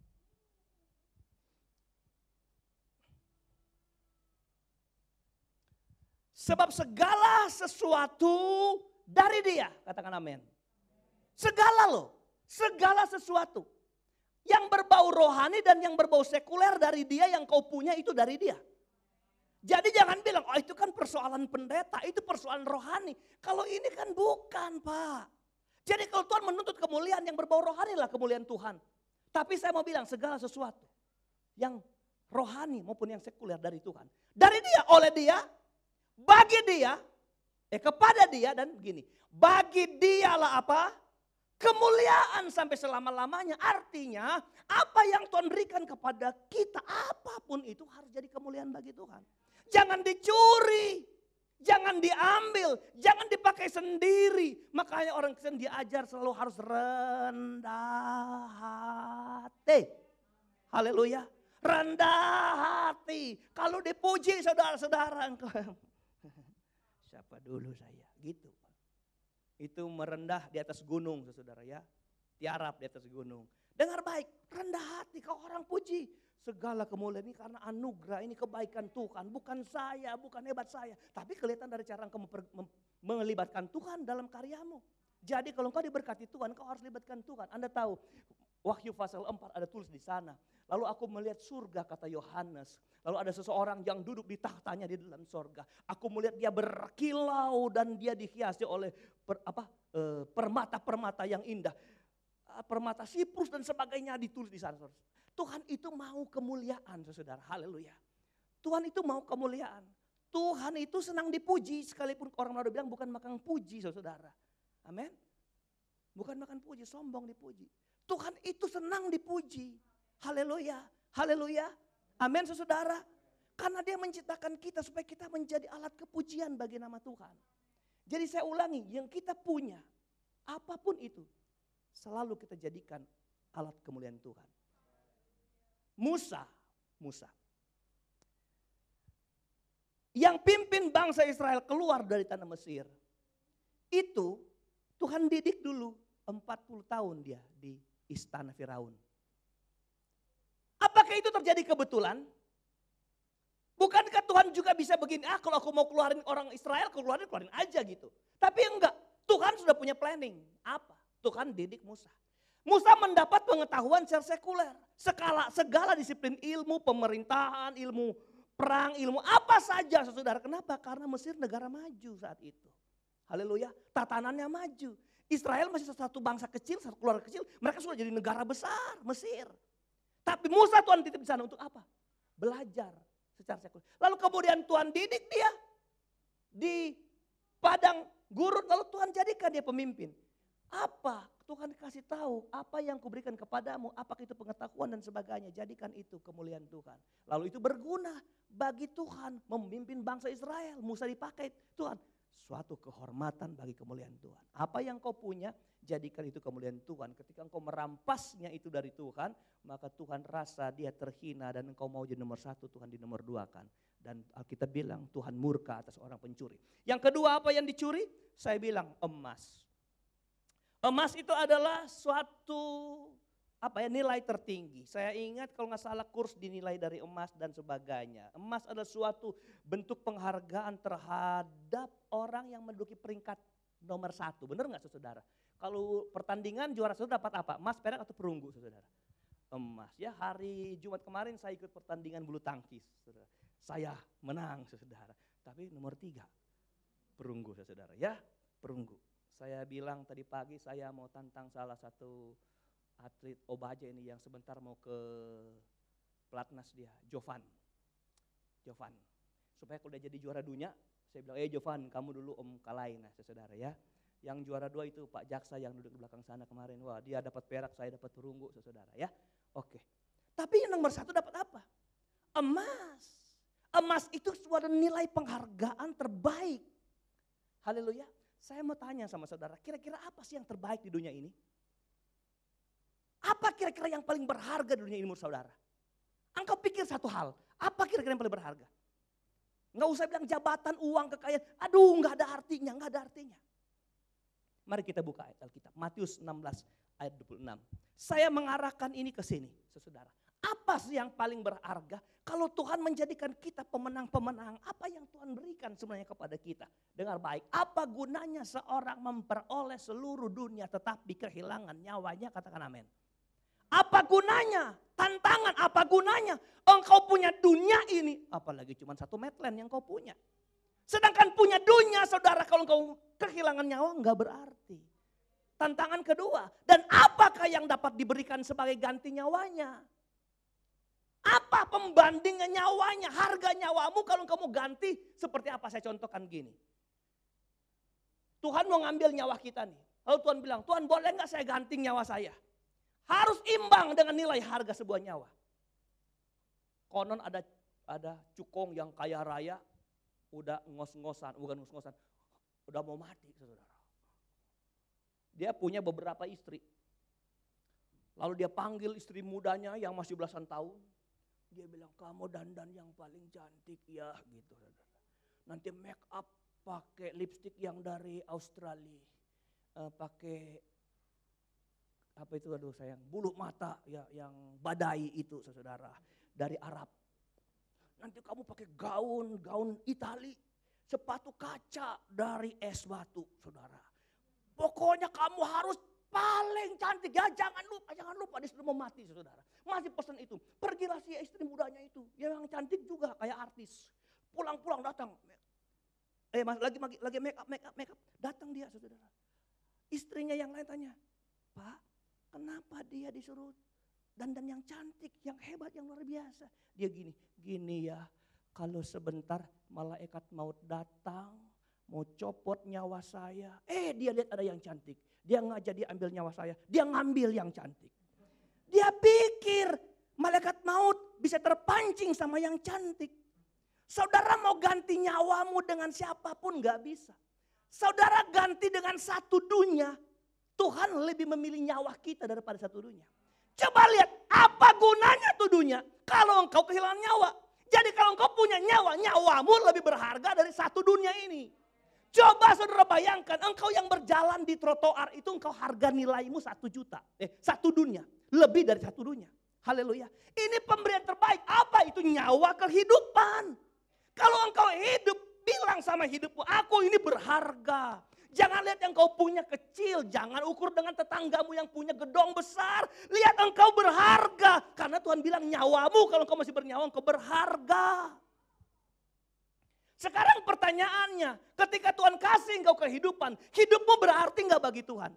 Sebab segala sesuatu dari Dia, katakan amin. Segala loh, segala sesuatu. Yang berbau rohani dan yang berbau sekuler dari Dia, yang kau punya itu dari Dia. Jadi jangan bilang, oh itu kan persoalan pendeta, itu persoalan rohani. Kalau ini kan bukan, Pak. Jadi kalau Tuhan menuntut kemuliaan yang berbau rohani lah kemuliaan Tuhan. Tapi saya mau bilang segala sesuatu yang rohani maupun yang sekuler dari Tuhan. Dari dia, oleh dia, bagi dia, kepada dia dan begini. Bagi dialah apa? Kemuliaan sampai selama-lamanya. Artinya apa yang Tuhan berikan kepada kita, apapun itu harus jadi kemuliaan bagi Tuhan. Jangan dicuri. Jangan diambil, jangan dipakai sendiri. Makanya orang Kristen diajar selalu harus rendah hati. Haleluya. Rendah hati. Kalau dipuji saudara-saudara engkau. Siapa dulu saya? Gitu. Itu merendah di atas gunung saudara ya. Tiarap di atas gunung. Dengar baik, rendah hati kalau orang puji. Segala kemuliaan ini karena anugerah, ini kebaikan Tuhan. Bukan saya, bukan hebat saya. Tapi kelihatan dari cara engkau melibatkan Tuhan dalam karyamu. Jadi kalau engkau diberkati Tuhan, engkau harus libatkan Tuhan. Anda tahu, Wahyu pasal 4 ada tulis di sana. Lalu aku melihat surga kata Yohanes. Lalu ada seseorang yang duduk di tahtanya di dalam surga. Aku melihat dia berkilau dan dia dihiasi oleh permata-permata yang indah. Permata Siprus dan sebagainya ditulis di sana. Tuhan itu mau kemuliaan saudara, haleluya. Tuhan itu mau kemuliaan. Tuhan itu senang dipuji sekalipun orang lain bilang bukan makan puji saudara. Amin. Bukan makan puji, sombong dipuji. Tuhan itu senang dipuji. Haleluya, haleluya. Amin saudara. Karena dia menciptakan kita supaya kita menjadi alat kepujian bagi nama Tuhan. Jadi saya ulangi, yang kita punya apapun itu selalu kita jadikan alat kemuliaan Tuhan. Musa yang pimpin bangsa Israel keluar dari tanah Mesir. Itu Tuhan didik dulu 40 tahun dia di istana Firaun. Apakah itu terjadi kebetulan? Bukankah Tuhan juga bisa begini, kalau aku mau keluarin orang Israel, keluarin aja gitu. Tapi enggak, Tuhan sudah punya planning. Apa? Tuhan didik Musa. Musa mendapat pengetahuan secara sekuler. Segala disiplin ilmu, pemerintahan, ilmu perang, ilmu apa saja saudara. Kenapa? Karena Mesir negara maju saat itu. Haleluya, tatanannya maju. Israel masih satu bangsa kecil, satu keluarga kecil. Mereka sudah jadi negara besar, Mesir. Tapi Musa Tuhan titip di sana untuk apa? Belajar secara sekuler. Lalu kemudian Tuhan didik dia di padang gurun. Lalu Tuhan jadikan dia pemimpin. Apa? Tuhan kasih tahu apa yang kuberikan kepadamu, apakah itu pengetahuan dan sebagainya. Jadikan itu kemuliaan Tuhan. Lalu itu berguna bagi Tuhan memimpin bangsa Israel. Musa dipakai Tuhan. Suatu kehormatan bagi kemuliaan Tuhan. Apa yang kau punya, jadikan itu kemuliaan Tuhan. Ketika engkau merampasnya itu dari Tuhan, maka Tuhan rasa dia terhina dan engkau mau jadi nomor 1, Tuhan di nomor 2 kan. Dan Alkitab bilang Tuhan murka atas orang pencuri. Yang kedua apa yang dicuri? Saya bilang emas. Emas itu adalah suatu nilai tertinggi. Saya ingat kalau nggak salah kurs dinilai dari emas dan sebagainya. Emas adalah suatu bentuk penghargaan terhadap orang yang menduduki peringkat nomor 1. Benar nggak saudara? Kalau pertandingan juara satu dapat apa? Emas, perak atau perunggu saudara? Emas. Ya hari Jumat kemarin saya ikut pertandingan bulu tangkis. Saudara. Saya menang saudara. Tapi nomor 3 perunggu saudara. Ya perunggu. Saya bilang tadi pagi saya mau tantang salah satu atlet Obaja ini yang sebentar mau ke pelatnas dia, Jovan. Supaya kalau dia jadi juara dunia, saya bilang, Jovan kamu dulu om kalahin saudara ya. Yang juara 2 itu Pak Jaksa yang duduk di belakang sana kemarin. Wah dia dapat perak, saya dapat perunggu saudara ya. Oke. Tapi yang nomor 1 dapat apa? Emas. Emas itu suatu nilai penghargaan terbaik. Haleluya. Saya mau tanya sama saudara, kira-kira apa sih yang terbaik di dunia ini? Apa kira-kira yang paling berharga di dunia ini menurut saudara? Engkau pikir satu hal, apa kira-kira yang paling berharga? Enggak usah bilang jabatan, uang, kekayaan, aduh enggak ada artinya. Mari kita buka ayat Alkitab, Matius 16 ayat 26. Saya mengarahkan ini ke sini, saudara. Apa sih yang paling berharga? Kalau Tuhan menjadikan kita pemenang-pemenang, apa yang Tuhan berikan sebenarnya kepada kita? Dengar baik, apa gunanya seorang memperoleh seluruh dunia tetapi kehilangan nyawanya? Katakan amin. Apa gunanya? Tantangan, apa gunanya? Engkau punya dunia ini, apalagi cuma 1 medland yang kau punya. Sedangkan punya dunia saudara kalau engkau kehilangan nyawa enggak berarti. Tantangan kedua, dan apakah yang dapat diberikan sebagai ganti nyawanya? Apa pembandingnya nyawanya, harga nyawamu kalau kamu ganti seperti apa? Saya contohkan gini. Tuhan mau ngambil nyawa kita nih. Lalu Tuhan bilang, Tuhan boleh nggak saya ganti nyawa saya? Harus imbang dengan nilai harga sebuah nyawa. Konon ada cukong yang kaya raya, udah ngos-ngosan, bukan ngos-ngosan, udah mau mati saudara. Dia punya beberapa istri. Lalu dia panggil istri mudanya yang masih belasan tahun. Dia bilang, kamu dandan yang paling cantik ya gitu. Nanti make up pakai lipstick yang dari Australia. Pakai apa itu aduh sayang, bulu mata ya yang badai itu saudara. Dari Arab. Nanti kamu pakai gaun Itali. Sepatu kaca dari es batu saudara. Pokoknya kamu harus paling cantik ya, jangan lupa dia sudah mau mati saudara. Masih pesan itu, pergilah si istri mudanya itu, yang cantik juga kayak artis. Pulang-pulang datang, lagi make up, datang dia saudara. Istrinya yang lain tanya, Pak, kenapa dia disuruh dandan yang cantik, yang hebat, yang luar biasa? Dia gini ya, kalau sebentar malaikat maut datang, mau copot nyawa saya. Dia lihat ada yang cantik. Dia nggak jadi ambil nyawa saya. Dia ngambil yang cantik. Dia pikir malaikat maut bisa terpancing sama yang cantik. Saudara mau ganti nyawamu dengan siapapun nggak bisa. Saudara ganti dengan satu dunia. Tuhan lebih memilih nyawa kita daripada satu dunia. Coba lihat apa gunanya tuh dunia kalau engkau kehilangan nyawa. Jadi kalau engkau punya nyawa, nyawamu lebih berharga dari satu dunia ini. Coba saudara bayangkan, engkau yang berjalan di trotoar itu engkau harga nilaimu 1 juta. 1 dunia, lebih dari 1 dunia. Haleluya. Ini pemberian terbaik, apa itu? Nyawa kehidupan. Kalau engkau hidup, bilang sama hidupmu, aku ini berharga. Jangan lihat yang kau punya kecil, jangan ukur dengan tetanggamu yang punya gedong besar. Lihat engkau berharga, karena Tuhan bilang nyawamu kalau engkau masih bernyawa engkau berharga. Sekarang pertanyaannya, ketika Tuhan kasih engkau kehidupan, hidupmu berarti enggak bagi Tuhan?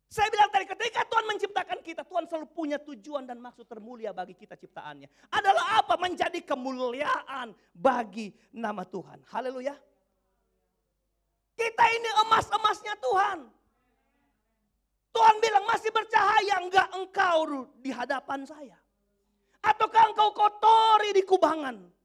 Saya bilang tadi, ketika Tuhan menciptakan kita, Tuhan selalu punya tujuan dan maksud termulia bagi kita ciptaannya. Adalah apa? Menjadi kemuliaan bagi nama Tuhan. Haleluya. Kita ini emas-emasnya Tuhan. Tuhan bilang masih bercahaya enggak engkau di hadapan saya? Ataukah engkau kotori di kubangan?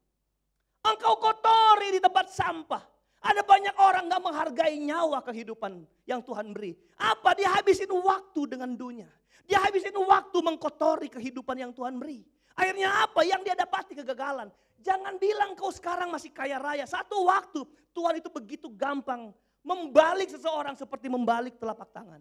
Engkau kotori di tempat sampah. Ada banyak orang gak menghargai nyawa kehidupan yang Tuhan beri. Apa? Dia habisin waktu dengan dunia. Dia habisin waktu mengkotori kehidupan yang Tuhan beri. Akhirnya apa? Yang dia dapati kegagalan. Jangan bilang kau sekarang masih kaya raya. Satu waktu Tuhan itu begitu gampang membalik seseorang seperti membalik telapak tangan.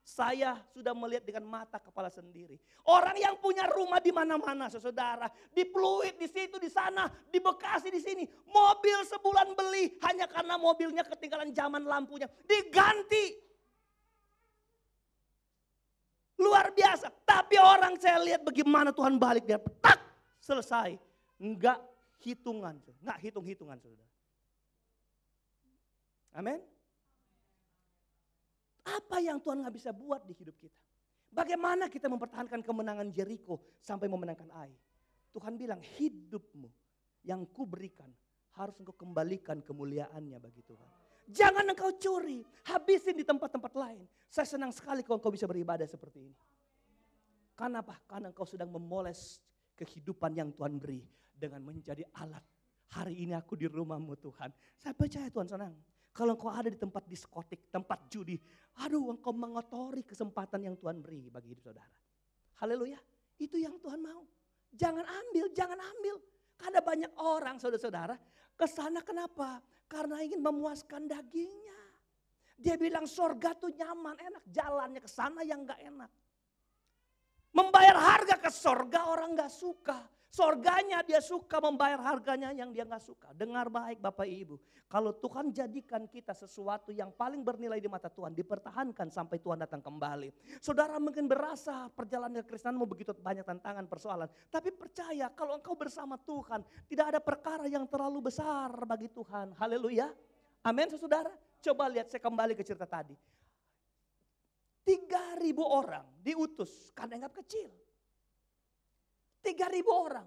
Saya sudah melihat dengan mata kepala sendiri. Orang yang punya rumah di mana-mana, saudara, di Pluit, di situ, di sana, di Bekasi, di sini, mobil sebulan beli hanya karena mobilnya ketinggalan zaman lampunya, diganti. Luar biasa. Tapi orang saya lihat bagaimana Tuhan balik dia, tak selesai, enggak hitung-hitungan, saudara. Amin. Apa yang Tuhan gak bisa buat di hidup kita? Bagaimana kita mempertahankan kemenangan Jericho sampai memenangkan Ai? Tuhan bilang hidupmu yang kuberikan harus engkau kembalikan kemuliaannya bagi Tuhan. Jangan engkau curi, habisin di tempat-tempat lain. Saya senang sekali kalau engkau bisa beribadah seperti ini. Karena apa? Karena engkau sedang memoles kehidupan yang Tuhan beri dengan menjadi alat. Hari ini aku di rumahmu Tuhan. Saya percaya Tuhan senang. Kalau engkau ada di tempat diskotik, tempat judi, aduh engkau mengotori kesempatan yang Tuhan beri bagi hidup saudara. Haleluya, itu yang Tuhan mau. Jangan ambil. Karena banyak orang saudara-saudara kesana kenapa? Karena ingin memuaskan dagingnya. Dia bilang sorga tuh nyaman, enak, jalannya ke sana yang gak enak. Membayar harga ke sorga orang gak suka. Sorganya dia suka membayar harganya yang dia gak suka. Dengar baik Bapak Ibu. Kalau Tuhan jadikan kita sesuatu yang paling bernilai di mata Tuhan. Dipertahankan sampai Tuhan datang kembali. Saudara mungkin berasa perjalanan Kristenmu begitu banyak tantangan, persoalan. Tapi percaya kalau engkau bersama Tuhan. Tidak ada perkara yang terlalu besar bagi Tuhan. Haleluya. Amin saudara. Coba lihat saya kembali ke cerita tadi. 3.000 orang diutus karena anggap kecil. 3.000 orang.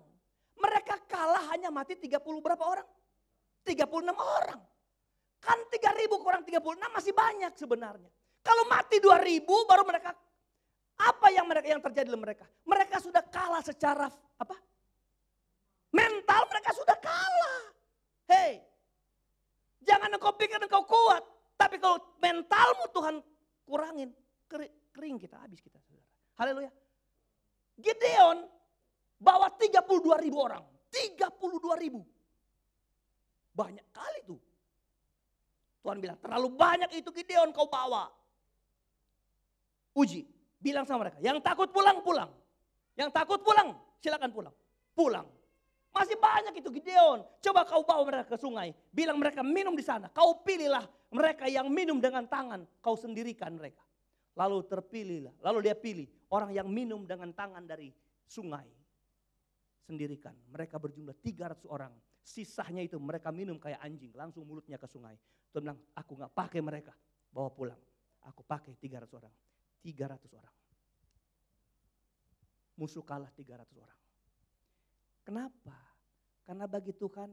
Mereka kalah hanya mati 30 berapa orang? 36 orang. Kan 3.000 kurang 36 masih banyak sebenarnya. Kalau mati 2.000 baru mereka, apa yang terjadi dalam mereka? Mereka sudah kalah secara apa? Mental mereka sudah kalah. Hei, jangan engkau pikir engkau kuat. Tapi kalau mentalmu Tuhan kurangin, kering kita, habis kita saudara. Haleluya. Gideon bawa 32.000 orang. 32.000. Banyak kali tuh. Tuhan bilang terlalu banyak itu Gideon kau bawa. Uji. Bilang sama mereka. Yang takut pulang, pulang. Yang takut pulang, silakan pulang. Pulang. Masih banyak itu Gideon. Coba kau bawa mereka ke sungai. Bilang mereka minum di sana. Kau pilihlah mereka yang minum dengan tangan. Kau sendirikan mereka. Lalu terpilihlah. Lalu dia pilih orang yang minum dengan tangan dari sungai. Sendirikan. Mereka berjumlah 300 orang. Sisanya itu mereka minum kayak anjing. Langsung mulutnya ke sungai. Tuhan bilang, aku gak pakai mereka. Bawa pulang. Aku pakai 300 orang. 300 orang. Musuh kalah 300 orang. Kenapa? Karena bagi Tuhan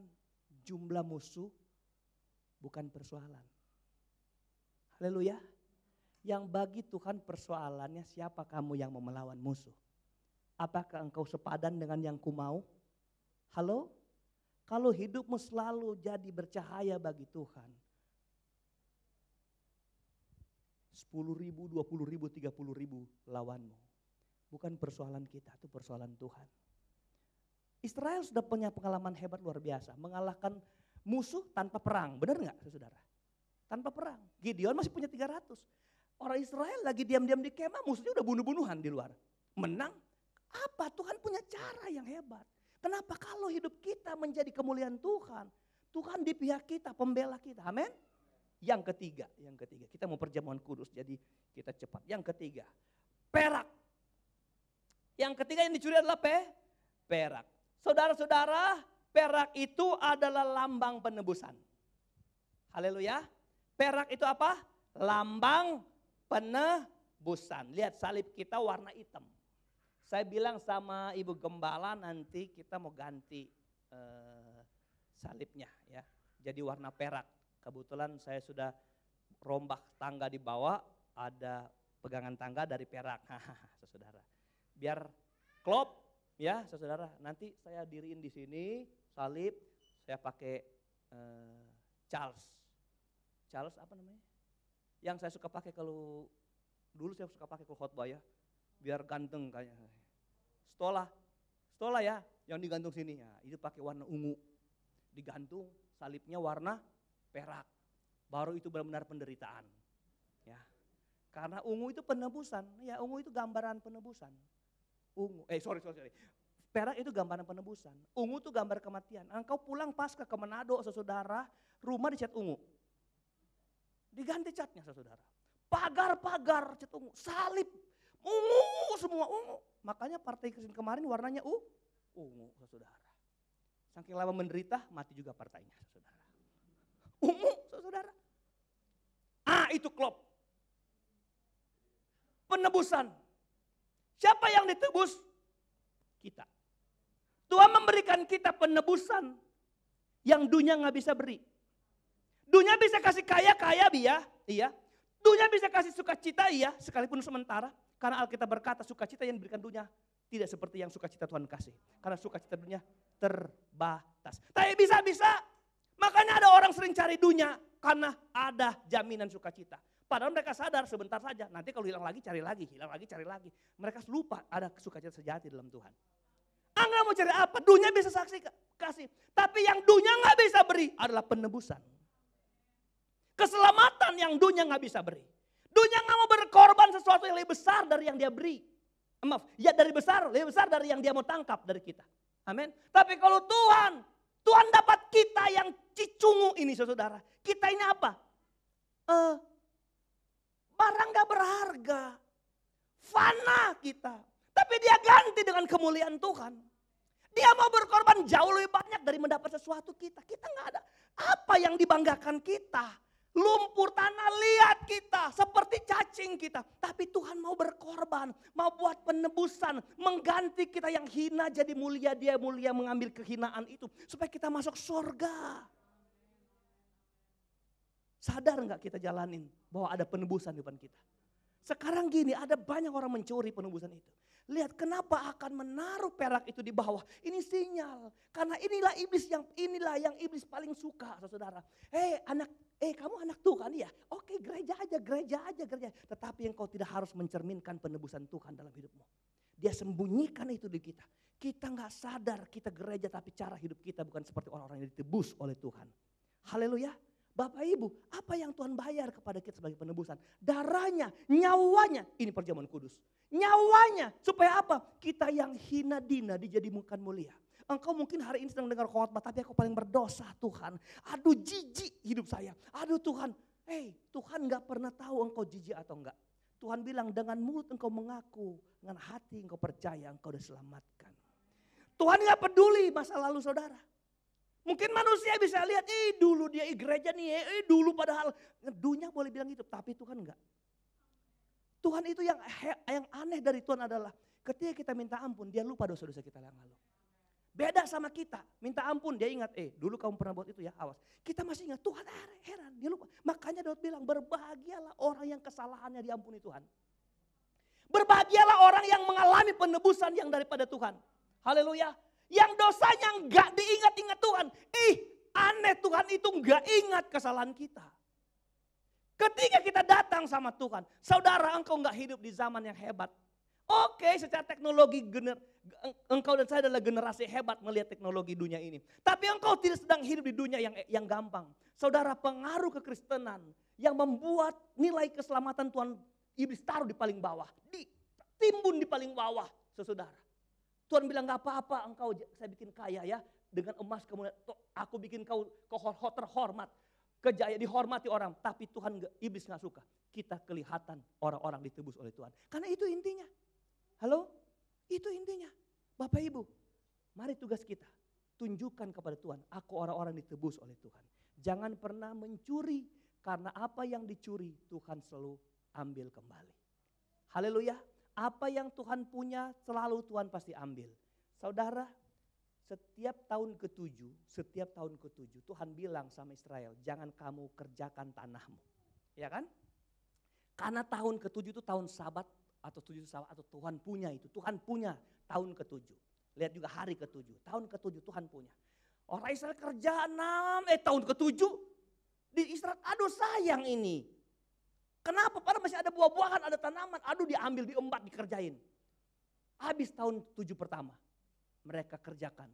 jumlah musuh bukan persoalan. Haleluya. Yang bagi Tuhan persoalannya siapa kamu yang mau melawan musuh. Apakah engkau sepadan dengan yang ku mau? Halo? Kalau hidupmu selalu jadi bercahaya bagi Tuhan. 10.000, 20.000, 30.000 lawanmu. Bukan persoalan kita, itu persoalan Tuhan. Israel sudah punya pengalaman hebat luar biasa. Mengalahkan musuh tanpa perang. Benar gak saudara? Tanpa perang. Gideon masih punya 300. Orang Israel lagi diam-diam di kemah, musuhnya udah bunuh-bunuhan di luar. Menang. Apa? Tuhan punya cara yang hebat. Kenapa? Kalau hidup kita menjadi kemuliaan Tuhan. Tuhan di pihak kita, pembela kita. Amin. Yang ketiga. Kita mau perjamuan kudus, jadi kita cepat. Yang ketiga, perak. Yang ketiga yang dicuri adalah perak. Saudara-saudara, perak itu adalah lambang penebusan. Haleluya. Perak itu apa? Lambang penebusan. Lihat salib kita warna hitam. Saya bilang sama Ibu Gembala nanti kita mau ganti salibnya ya. Jadi warna perak. Kebetulan saya sudah rombak tangga di bawah, ada pegangan tangga dari perak. Saudara. Biar klop ya saudara. Nanti saya diriin di sini salib, saya pakai Charles apa namanya? Yang saya suka pakai kalau dulu saya suka pakai ke khotbah ya. Biar ganteng kayaknya. Stola ya, yang digantung sini ya, itu pakai warna ungu. Digantung salibnya warna perak. Baru itu benar-benar penderitaan. Ya. Karena ungu itu penebusan, ya ungu itu gambaran penebusan. Sorry. Perak itu gambaran penebusan. Ungu itu gambar kematian. Engkau pulang pasca ke Manado saudara, rumah dicat ungu. Diganti catnya saudara. Pagar cat ungu, salib ungu semua ungu. Makanya partai Kristen kemarin warnanya ungu saudara. Saking lama menderita mati juga partainya saudara. Ungu saudara. Itu klop. Penebusan. Siapa yang ditebus? Kita. Tuhan memberikan kita penebusan yang dunia gak bisa beri. Dunia bisa kasih kaya iya. Dunia bisa kasih sukacita iya, sekalipun sementara. Karena Alkitab berkata sukacita yang diberikan dunia tidak seperti yang sukacita Tuhan kasih. Karena sukacita dunia terbatas. Tapi bisa. Makanya ada orang sering cari dunia karena ada jaminan sukacita. Padahal mereka sadar sebentar saja. Nanti kalau hilang lagi cari lagi, cari lagi. Mereka lupa ada sukacita sejati dalam Tuhan. Anda mau cari apa? Dunia bisa kasih. Tapi yang dunia gak bisa beri adalah penebusan. Keselamatan yang dunia gak bisa beri. Dunia gak mau berkorban sesuatu yang lebih besar dari yang dia beri. Lebih besar dari yang dia mau tangkap dari kita. Amin. Tapi kalau Tuhan dapat kita yang cicungu ini saudara. Kita ini apa? Barang gak berharga. Fana kita. Tapi dia ganti dengan kemuliaan Tuhan. Dia mau berkorban jauh lebih banyak dari mendapat sesuatu kita. Kita gak ada apa yang dibanggakan kita. Lumpur tanah liat kita, seperti cacing kita. Tapi Tuhan mau berkorban, mau buat penebusan, mengganti kita yang hina jadi mulia. Dia mulia mengambil kehinaan itu, supaya kita masuk surga. Sadar gak kita jalanin bahwa ada penebusan di depan kita? Sekarang gini, ada banyak orang mencuri penebusan itu. Lihat kenapa akan menaruh perak itu di bawah. Ini sinyal. Karena inilah yang iblis paling suka, saudara. Kamu anak Tuhan ya? Oke, gereja aja. Tetapi engkau tidak harus mencerminkan penebusan Tuhan dalam hidupmu. Dia sembunyikan itu di kita. Kita gak sadar kita gereja, tapi cara hidup kita bukan seperti orang-orang yang ditebus oleh Tuhan. Haleluya. Bapak Ibu, apa yang Tuhan bayar kepada kita sebagai penebusan? Darahnya, nyawanya, ini perjamuan kudus. Nyawanya, supaya apa? Kita yang hina dina dijadikan mulia. Engkau mungkin hari ini sedang dengar khotbah, tapi aku paling berdosa Tuhan. Aduh jijik hidup saya. Aduh Tuhan, Tuhan gak pernah tahu engkau jijik atau enggak. Tuhan bilang dengan mulut engkau mengaku, dengan hati engkau percaya engkau sudah selamatkan. Tuhan gak peduli masa lalu saudara. Mungkin manusia bisa lihat, dulu dia gereja nih, dulu padahal. Dunia boleh bilang gitu, tapi Tuhan enggak. Tuhan itu yang aneh dari Tuhan adalah ketika kita minta ampun, dia lupa dosa-dosa kita yang lalu. Beda sama kita, minta ampun dia ingat, dulu kamu pernah buat itu ya, awas. Kita masih ingat, Tuhan heran, dia lupa. Makanya Daud bilang, berbahagialah orang yang kesalahannya diampuni Tuhan. Berbahagialah orang yang mengalami penebusan yang daripada Tuhan. Haleluya. Yang dosanya enggak diingat-ingat Tuhan. Aneh Tuhan itu enggak ingat kesalahan kita. Ketika kita datang sama Tuhan, saudara engkau enggak hidup di zaman yang hebat. Oke, secara teknologi engkau dan saya adalah generasi hebat melihat teknologi dunia ini. Tapi engkau tidak sedang hidup di dunia yang gampang. Saudara, pengaruh kekristenan yang membuat nilai keselamatan Tuhan iblis taruh di paling bawah. Ditimbun di paling bawah, saudara. Tuhan bilang gak apa-apa engkau saya bikin kaya ya. Dengan emas kemudian aku bikin kau terhormat. Kejaya dihormati orang. Tapi Tuhan iblis gak suka. Kita kelihatan orang-orang ditebus oleh Tuhan. Karena itu intinya. Halo? Itu intinya. Bapak Ibu, mari tugas kita. Tunjukkan kepada Tuhan. Aku orang-orang ditebus oleh Tuhan. Jangan pernah mencuri. Karena apa yang dicuri Tuhan selalu ambil kembali. Haleluya. Apa yang Tuhan punya selalu Tuhan pasti ambil. Saudara, setiap tahun ke-7 Tuhan bilang sama Israel, jangan kamu kerjakan tanahmu. Ya kan? Karena tahun ke-7 itu tahun Sabat atau 7 Sabat atau Tuhan punya itu. Tuhan punya tahun ke-7. Lihat juga hari ke-7. Tahun ke-7 Tuhan punya. Orang Israel kerja tahun ke-7 di Israel, aduh sayang ini. Kenapa? Padahal masih ada buah-buahan, ada tanaman. Aduh diambil, diembat, dikerjain. Habis tahun 7 pertama. Mereka kerjakan.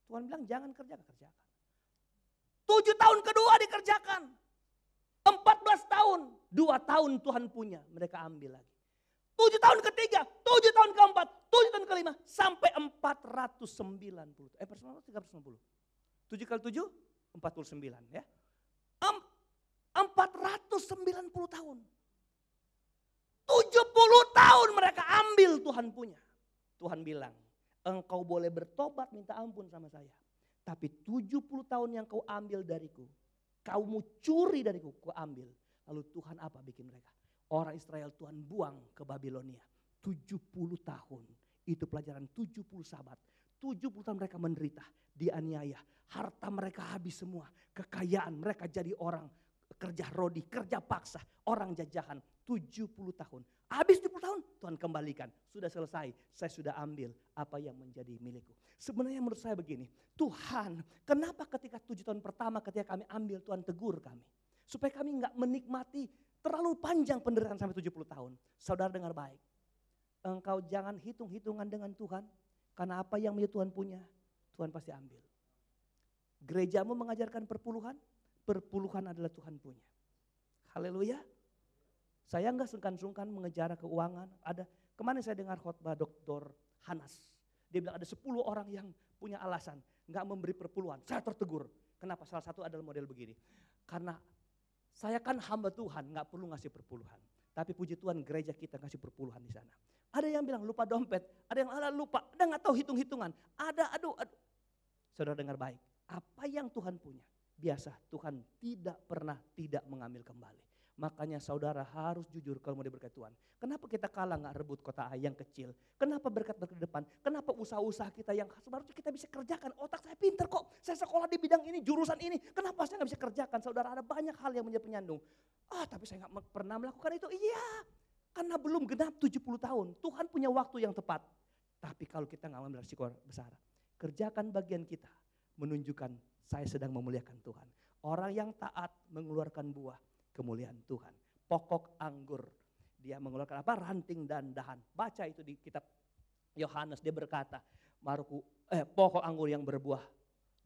Tuhan bilang jangan kerjakan. 7 tahun kedua dikerjakan. 14 tahun. 2 tahun Tuhan punya. Mereka ambil lagi. 7 tahun ketiga. 7 tahun keempat. 7 tahun kelima. Sampai 490. 390. 7 kali 7? 49 ya. 490 tahun. 70 tahun mereka ambil Tuhan punya. Tuhan bilang, engkau boleh bertobat minta ampun sama saya. Tapi 70 tahun yang kau ambil dariku, kamu curi dariku, kau ambil. Lalu Tuhan apa bikin mereka? Orang Israel Tuhan buang ke Babilonia. 70 tahun. Itu pelajaran 70 Sabat. 70 tahun mereka menderita, dianiaya. Harta mereka habis semua. Kekayaan mereka jadi orang kerja rodi, kerja paksa, orang jajahan 70 tahun. Habis 70 tahun Tuhan kembalikan. Sudah selesai, saya sudah ambil apa yang menjadi milikku. Sebenarnya menurut saya begini, Tuhan kenapa ketika 7 tahun pertama ketika kami ambil Tuhan tegur kami. Supaya kami enggak menikmati terlalu panjang penderitaan sampai 70 tahun. Saudara dengar baik, engkau jangan hitung-hitungan dengan Tuhan. Karena apa yang Tuhan punya, Tuhan pasti ambil. Gerejamu mengajarkan perpuluhan adalah Tuhan punya. Haleluya. Saya enggak sungkan-sungkan mengejar keuangan. Kemarin saya dengar khotbah Dr. Hanas. Dia bilang ada 10 orang yang punya alasan nggak memberi perpuluhan. Saya tertegur. Kenapa? Salah satu adalah model begini. Karena saya kan hamba Tuhan, nggak perlu ngasih perpuluhan. Tapi puji Tuhan gereja kita ngasih perpuluhan di sana. Ada yang bilang lupa dompet, ada yang lupa, ada nggak tahu hitung-hitungan. Ada, aduh. Saudara dengar baik, apa yang Tuhan punya, biasa Tuhan tidak pernah tidak mengambil kembali. Makanya saudara harus jujur kalau mau diberkati Tuhan. Kenapa kita kalah nggak rebut kota A yang kecil? Kenapa berkat ke depan? Kenapa usaha-usaha kita yang seharusnya kita bisa kerjakan? Otak saya pinter kok, saya sekolah di bidang ini, jurusan ini. Kenapa saya nggak bisa kerjakan? Saudara, ada banyak hal yang menjadi penyandung. Tapi saya nggak pernah melakukan itu. Iya, karena belum genap 70 tahun. Tuhan punya waktu yang tepat. Tapi kalau kita nggak mengambil risiko besar, kerjakan bagian kita, menunjukkan saya sedang memuliakan Tuhan. Orang yang taat mengeluarkan buah kemuliaan Tuhan. Pokok anggur, dia mengeluarkan apa? Ranting dan dahan. Baca itu di kitab Yohanes, dia berkata, pokok anggur yang berbuah,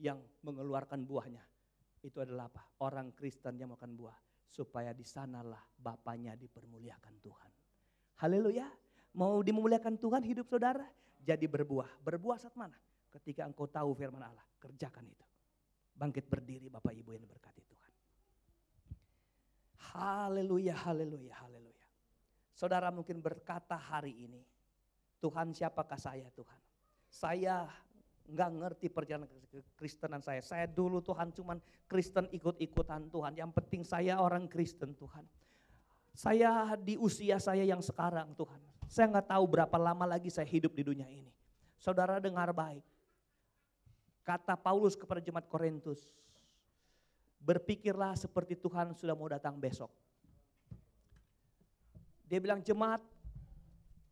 yang mengeluarkan buahnya. Itu adalah apa? Orang Kristen yang makan buah. Supaya di sanalah Bapaknya dipermuliakan Tuhan. Haleluya. Mau dimuliakan Tuhan hidup saudara? Jadi berbuah. Berbuah saat mana? Ketika engkau tahu firman Allah. Kerjakan itu. Bangkit berdiri Bapak Ibu yang diberkati Tuhan. Haleluya, haleluya, haleluya. Saudara mungkin berkata hari ini, Tuhan siapakah saya Tuhan? Saya nggak ngerti perjalanan kekristenan saya. Saya dulu Tuhan cuman Kristen ikut-ikutan Tuhan. Yang penting saya orang Kristen Tuhan. Saya di usia saya yang sekarang Tuhan. Saya nggak tahu berapa lama lagi saya hidup di dunia ini. Saudara dengar baik. Kata Paulus kepada jemaat Korintus. Berpikirlah seperti Tuhan sudah mau datang besok. Dia bilang jemaat,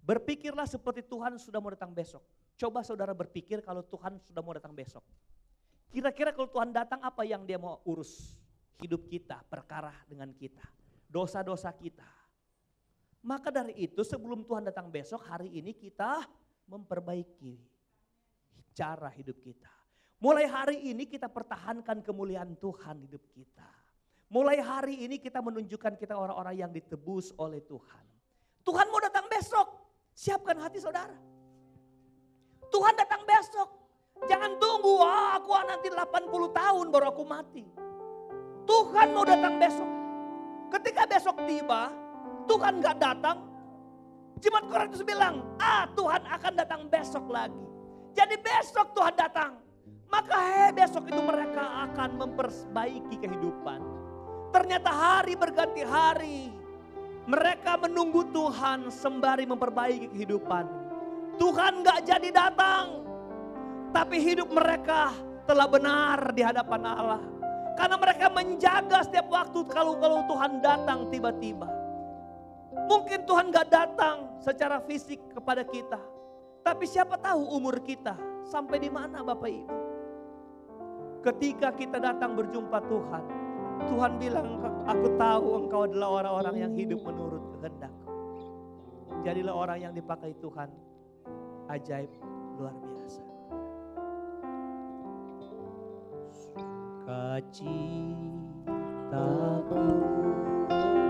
berpikirlah seperti Tuhan sudah mau datang besok. Coba saudara berpikir kalau Tuhan sudah mau datang besok. Kira-kira kalau Tuhan datang apa yang dia mau urus? Hidup kita, perkara dengan kita, dosa-dosa kita. Maka dari itu sebelum Tuhan datang besok, hari ini kita memperbaiki cara hidup kita. Mulai hari ini kita pertahankan kemuliaan Tuhan hidup kita. Mulai hari ini kita menunjukkan kita orang-orang yang ditebus oleh Tuhan. Tuhan mau datang besok, siapkan hati saudara. Tuhan datang besok, jangan tunggu, aku nanti 80 tahun baru aku mati. Tuhan mau datang besok. Ketika besok tiba, Tuhan gak datang. Jemaat Korintus bilang, Tuhan akan datang besok lagi. Jadi besok Tuhan datang. Maka besok itu mereka akan memperbaiki kehidupan. Ternyata hari berganti hari. Mereka menunggu Tuhan sembari memperbaiki kehidupan. Tuhan gak jadi datang. Tapi hidup mereka telah benar di hadapan Allah. Karena mereka menjaga setiap waktu kalau Tuhan datang tiba-tiba. Mungkin Tuhan gak datang secara fisik kepada kita. Tapi siapa tahu umur kita sampai di mana Bapak Ibu. Ketika kita datang berjumpa Tuhan, Tuhan bilang, aku tahu engkau adalah orang-orang yang hidup menurut kehendak-Ku. Jadilah orang yang dipakai Tuhan, ajaib luar biasa. Sukacitaku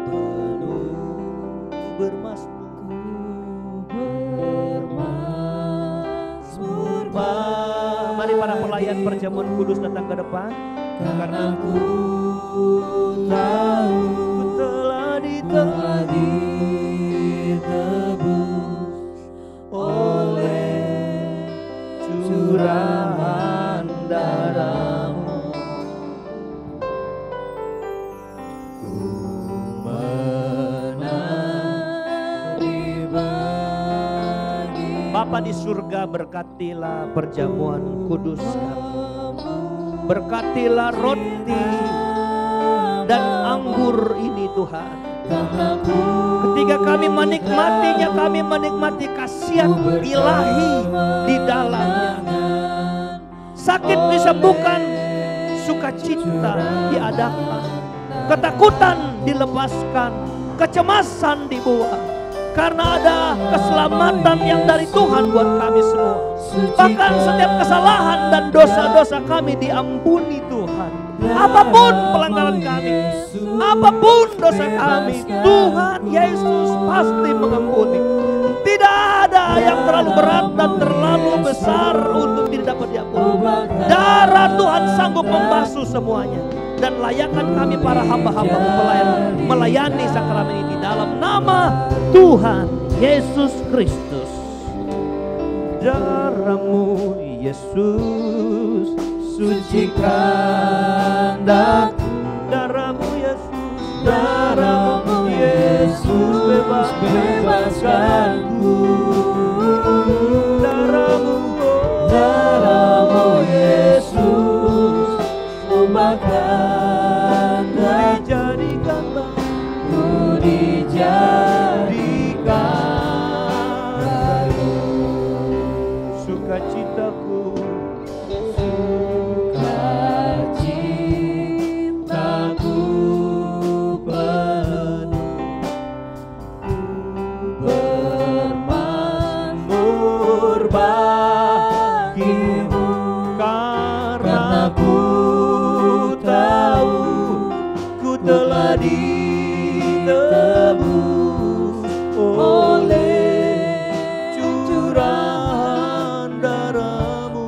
penuh bermasmur. Mari para pelayan perjamuan kudus datang ke depan. Karena ku tahu ku telah ditebus oleh curahan darah-Mu. Ku menari bagi Bapa di surga, berkatilah perjamuan kudus kami. Berkatilah roti dan anggur ini Tuhan. Ketika kami menikmatinya, kami menikmati khasiat ilahi di dalamnya. Sakit disembuhkan, sukacita diadakan, ketakutan dilepaskan, kecemasan dibuang. Karena ada keselamatan yang dari Tuhan buat kami semua. Bahkan setiap kesalahan dan dosa-dosa kami diampuni Tuhan. Apapun pelanggaran kami, apapun dosa kami, Tuhan Yesus pasti mengampuni. Tidak ada yang terlalu berat dan terlalu besar untuk tidak dapat diampuni. Darah Tuhan sanggup membasuh semuanya. Dan layakkan kami para hamba-hamba melayani sakramen ini dalam nama Tuhan Yesus Kristus. Darah-Mu Yesus sucikan daku. Darah-Mu Yesus, darah-Mu Yesus bebaskanku. Darah-Mu Yesus ubahkan dan jadikan baru, dijadikan baru. Sukacitaku, sukacitaku penuh, bermakmur bagimu, karena ku tahu ku telah ditebus oleh curahan darah-Mu.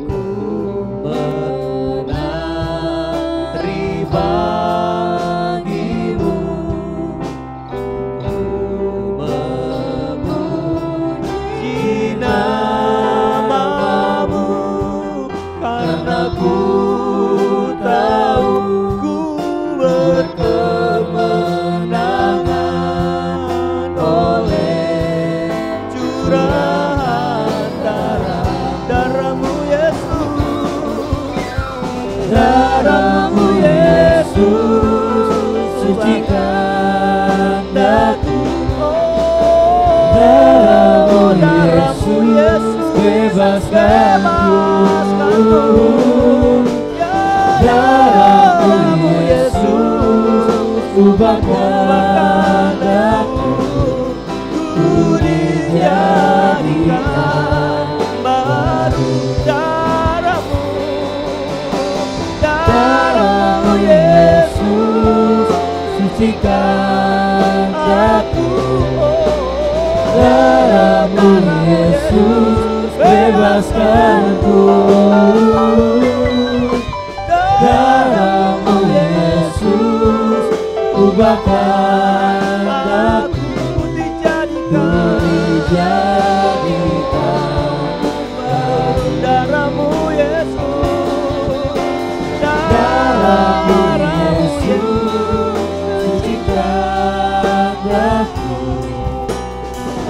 Ku menari bagimu, ku memuji nama-Mu, karena ku tahu ku berkemenangan oleh curahan darah-Mu Yesus. Darah-Mu Yesus sucikan daku. Darah-Mu Yesus bebaskanku. Darah-Mu Yesus ubahkan daku. Ku dijadikan baru. Darah-Mu Yesus sucikan daku. Darah-Mu Yesus bebaskanku. Darah-Mu Yesus ubahkan daku. Ku dijadikan baru. Darah-Mu Yesus, darah-Mu Yesus sucikan daku.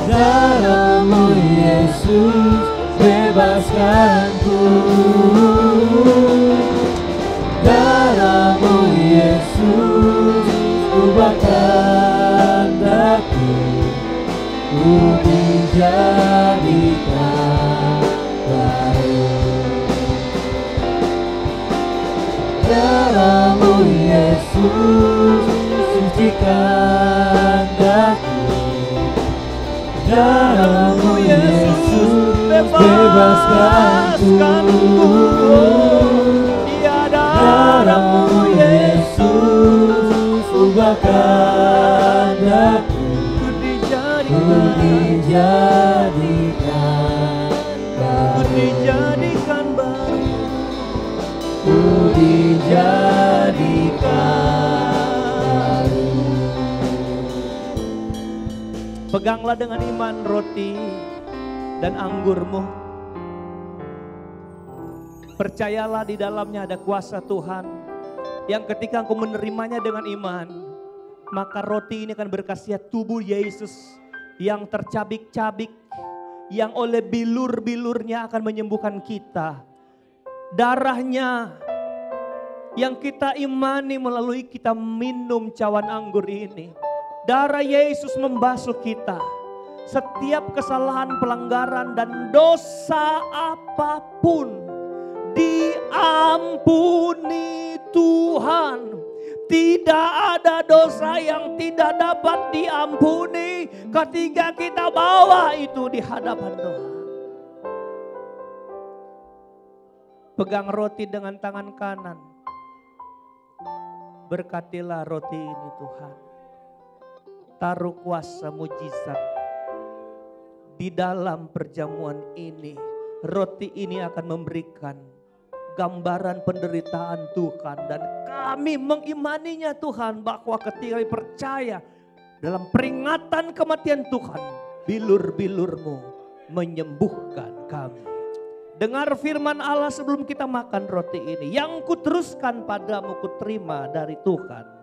Darah-Mu Yesus bebaskanku. Darah-Mu Yesus ubahkan daku. Ku dijadikan baru. Darah-Mu Yesus sucikan daku. Darah-Mu Yesus bebaskanku. Darah-Mu Yesus ubahkan daku. Ku dijadikan baru. Ku dijadikan baru. Ku dijadikan baru. Peganglah dengan iman roti dan anggurmu. Percayalah di dalamnya ada kuasa Tuhan. Yang ketika engkau menerimanya dengan iman, maka roti ini akan berkhasiat tubuh Yesus yang tercabik-cabik, yang oleh bilur-bilurnya akan menyembuhkan kita. Darahnya yang kita imani melalui kita minum cawan anggur ini. Darah Yesus membasuh kita. Setiap kesalahan, pelanggaran dan dosa apapun diampuni Tuhan. Tidak ada dosa yang tidak dapat diampuni ketika kita bawa itu di hadapan Tuhan. Pegang roti dengan tangan kanan. Berkatilah roti ini Tuhan. taruh kuasa mujizat di dalam perjamuan ini. Roti ini akan memberikan gambaran penderitaan Tuhan. Dan kami mengimaninya Tuhan, bahwa ketika kami percaya dalam peringatan kematian Tuhan, bilur-bilur-Mu menyembuhkan kami. Dengar firman Allah sebelum kita makan roti ini. Yang kuteruskan padamu kuterima dari Tuhan.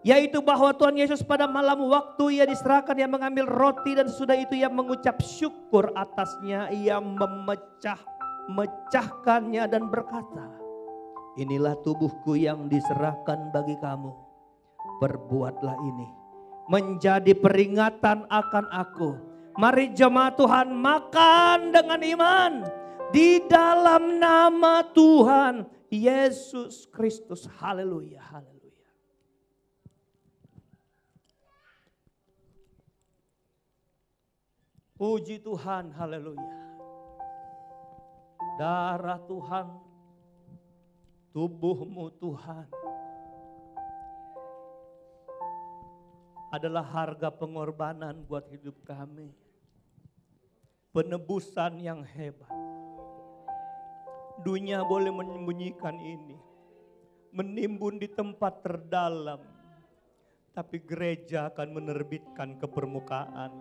Yaitu bahwa Tuhan Yesus pada malam waktu Ia diserahkan, Ia mengambil roti dan sesudah itu Ia mengucap syukur atasnya. Ia memecahkannya dan berkata, inilah tubuhku yang diserahkan bagi kamu. Perbuatlah ini menjadi peringatan akan aku. Mari jemaat Tuhan makan dengan iman. Di dalam nama Tuhan Yesus Kristus. Haleluya, haleluya. Puji Tuhan, haleluya. Darah Tuhan, tubuh-Mu Tuhan adalah harga pengorbanan buat hidup kami. Penebusan yang hebat. Dunia boleh menyembunyikan ini, menimbun di tempat terdalam, tapi gereja akan menerbitkan ke permukaan.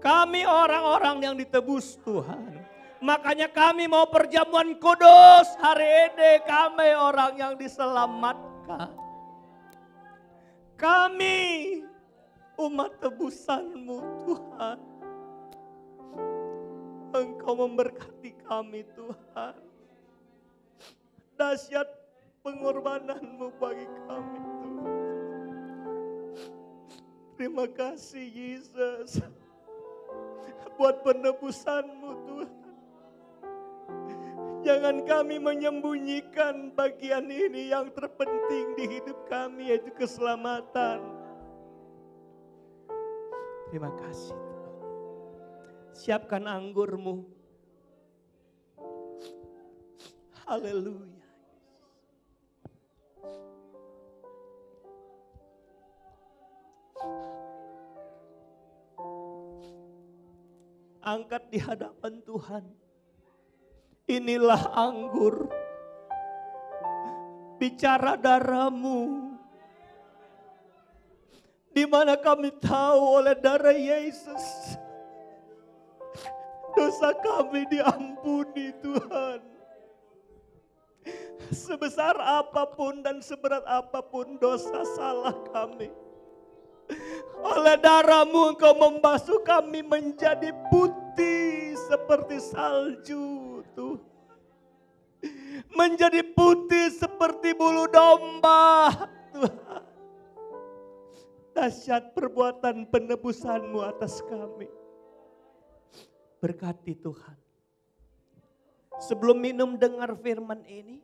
Kami orang-orang yang ditebus Tuhan, makanya kami mau perjamuan kudus hari ini. Kami orang yang diselamatkan, kami umat tebusan-Mu Tuhan. Engkau memberkati kami Tuhan. Dahsyat pengorbanan-Mu bagi kami Tuhan. Terima kasih Yesus buat penebusan-Mu Tuhan. Jangan kami menyembunyikan bagian ini yang terpenting di hidup kami, yaitu keselamatan. Terima kasih Tuhan. Siapkan anggur-Mu. Haleluya. Angkat di hadapan Tuhan. Inilah anggur. Bicara darah-Mu. Di mana kami tahu oleh darah Yesus, dosa kami diampuni Tuhan. Sebesar apapun dan seberat apapun dosa salah kami, oleh darah-Mu Engkau membasuh kami menjadi putih seperti salju Tuhan. Menjadi putih seperti bulu domba Tuhan. Dahsyat perbuatan penebusan-Mu atas kami. Berkati Tuhan. Sebelum minum dengar firman ini.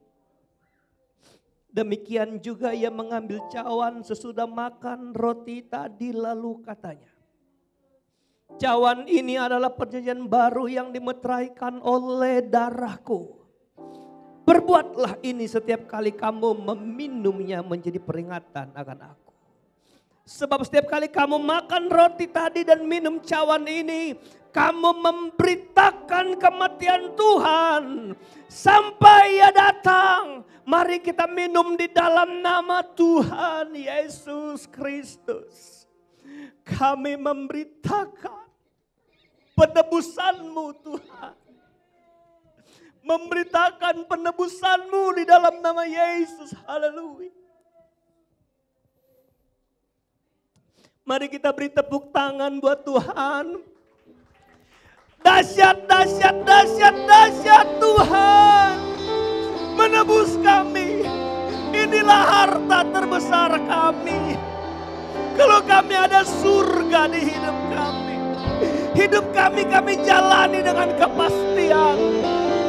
Demikian juga Ia mengambil cawan sesudah makan roti tadi lalu katanya. Cawan ini adalah perjanjian baru yang dimeteraikan oleh darah-Ku. Perbuatlah ini setiap kali kamu meminumnya menjadi peringatan akan Aku. Sebab setiap kali kamu makan roti tadi dan minum cawan ini, kamu memberitakan kematian Tuhan sampai Ia datang. Mari kita minum di dalam nama Tuhan Yesus Kristus. Kami memberitakan penebusan-Mu Tuhan. Memberitakan penebusan-Mu di dalam nama Yesus. Haleluya. Mari kita beri tepuk tangan buat Tuhan. Dahsyat, dahsyat, dahsyat, dahsyat Tuhan. Menebus kami. Inilah harta terbesar kami. Kalau kami ada surga di hidup kami. Hidup kami jalani dengan kepastian.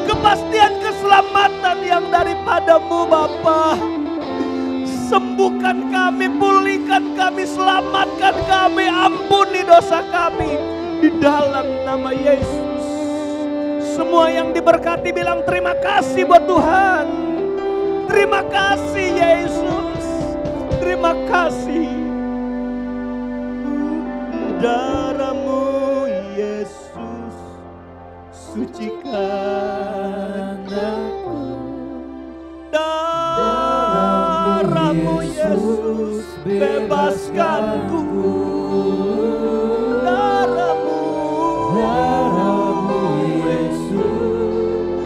Kepastian keselamatan yang daripada-Mu Bapa. Sembuhkan kami, pulihkan kami, selamatkan kami, ampuni dosa kami. Di dalam nama Yesus. Semua yang diberkati bilang terima kasih buat Tuhan. Terima kasih Yesus. Terima kasih. Darah-Mu Yesus sucikan aku. Darah-Mu Yesus bebaskanku. Darah-Mu Yesus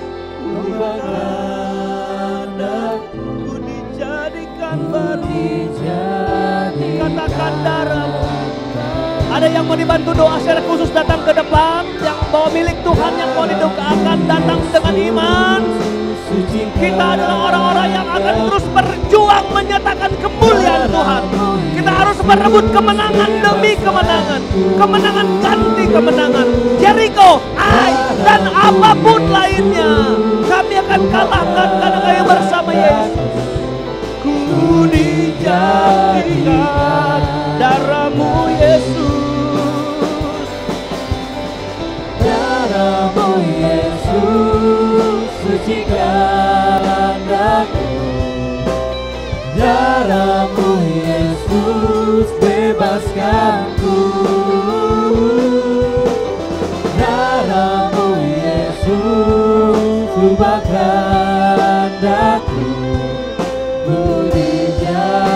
ubahkan aku. Ku dijadikan baru. Katakan darah-Mu. Ada yang mau dibantu doa secara khusus datang ke depan. Yang bawa milik Tuhan yang mau didoakan datang dengan iman. Kita adalah orang-orang yang akan terus berjuang menyatakan kemuliaan Tuhan. Kita harus berebut kemenangan demi kemenangan. Kemenangan ganti kemenangan. Jericho, Ai, dan apapun lainnya. Kami akan kalahkan karena kami bersama Yesus. Ku dijadikan darah-Mu Yesus. Darah-Mu Yesus sucikan aku. Darah-Mu Yesus bebaskanku. Darah-Mu Yesus ubahkan aku. Ku dijadikan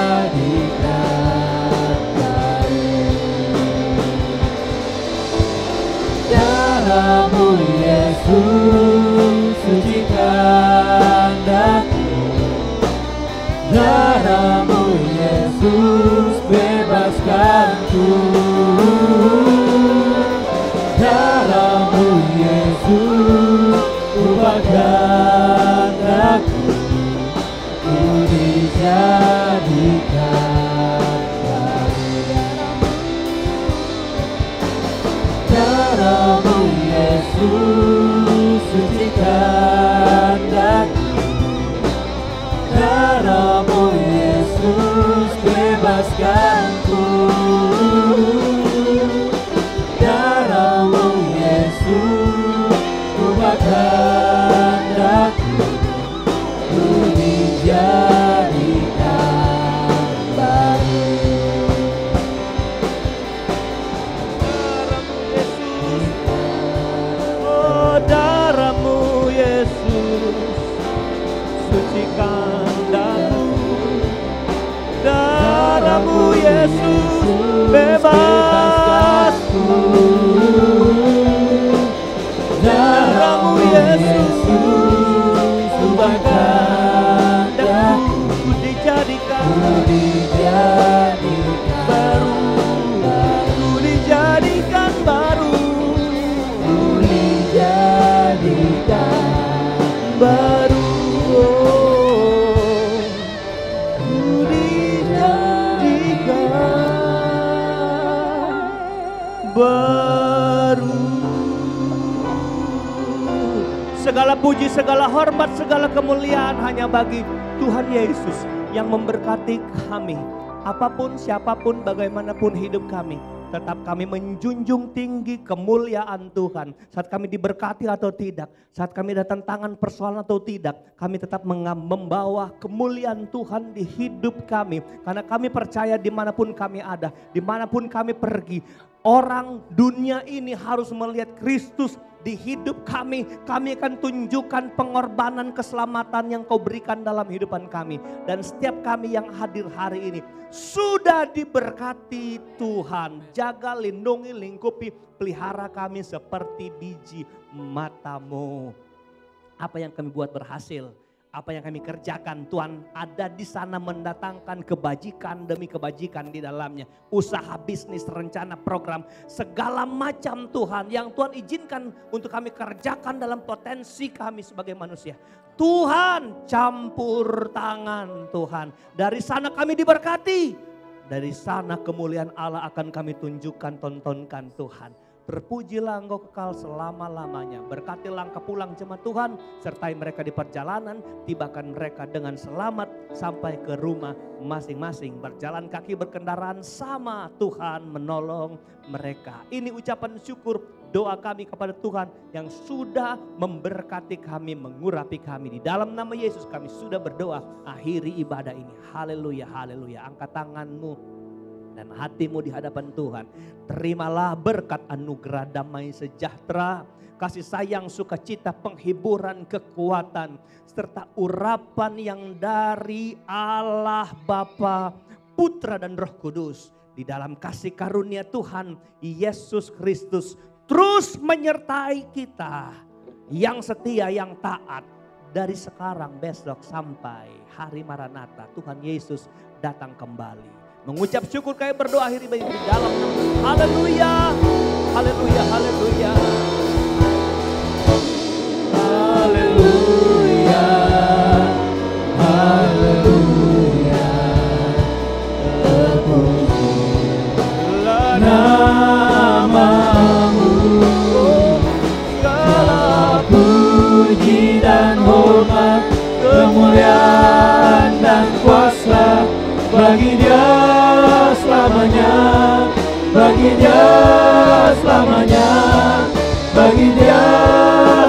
baru. Darah-Mu Yesus sucikan aku. Darah-Mu Yesus bebaskanku. Darah-Mu Yesus ubahkan aku. Ku dijadikan baru. Darah-Mu Yesus sucikan aku. Darah-Mu Yesus bebaskanku. Darah-Mu Yesus ubahkan aku. Ku dijadikan baru. Darah-Mu Yesus sucikan aku. Darah-Mu Yesus bebasku. Darah-Mu Yesus ubahkan aku. Ku dijadikan baru. Ku dijadikan baru. Baru, ku dijadikan baru. Segala puji, segala hormat, segala kemuliaan hanya bagi Tuhan Yesus yang memberkati kami. Apapun, siapapun, bagaimanapun hidup kami, tetap kami menjunjung tinggi kemuliaan Tuhan. Saat kami diberkati atau tidak, saat kami datang tangan persoalan atau tidak, kami tetap membawa kemuliaan Tuhan di hidup kami. Karena kami percaya dimanapun kami ada, dimanapun kami pergi, orang dunia ini harus melihat Kristus di hidup kami. Kami akan tunjukkan pengorbanan keselamatan yang Kau berikan dalam hidupan kami. Dan setiap kami yang hadir hari ini sudah diberkati Tuhan. Jaga, lindungi, lingkupi, pelihara kami seperti biji mata-Mu. Apa yang kami buat berhasil, apa yang kami kerjakan, Tuhan ada di sana mendatangkan kebajikan demi kebajikan di dalamnya. Usaha, bisnis, rencana, program, segala macam Tuhan yang Tuhan izinkan untuk kami kerjakan dalam potensi kami sebagai manusia. Tuhan campur tangan Tuhan. Dari sana kami diberkati. Dari sana kemuliaan Allah akan kami tunjukkan, tontonkan Tuhan. Terpujilah Engkau kekal selama-lamanya. Berkatilah engkau pulang jemaat Tuhan. Sertai mereka di perjalanan. Tibakan mereka dengan selamat sampai ke rumah masing-masing. Berjalan kaki, berkendaraan sama Tuhan menolong mereka. Ini ucapan syukur doa kami kepada Tuhan yang sudah memberkati kami, mengurapi kami. Di dalam nama Yesus kami sudah berdoa. Akhiri ibadah ini. Haleluya, haleluya. Angkat tanganmu. dan hatimu di hadapan Tuhan. Terimalah berkat anugerah damai sejahtera, kasih sayang, sukacita, penghiburan, kekuatan, serta urapan yang dari Allah Bapa, Putra dan Roh Kudus. Di dalam kasih karunia Tuhan Yesus Kristus terus menyertai kita yang setia, yang taat. Dari sekarang, besok, sampai hari Maranatha, Tuhan Yesus datang kembali. Mengucap syukur kayak berdoa akhir ibadah di dalam nama. Haleluya, haleluya, haleluya. Haleluya, haleluya, terpujilah namamu, segala puji dan hormat, kemuliaan dan kuasa bagi Dia selamanya, bagi Dia selamanya, bagi Dia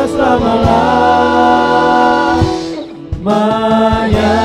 selama-lamanya.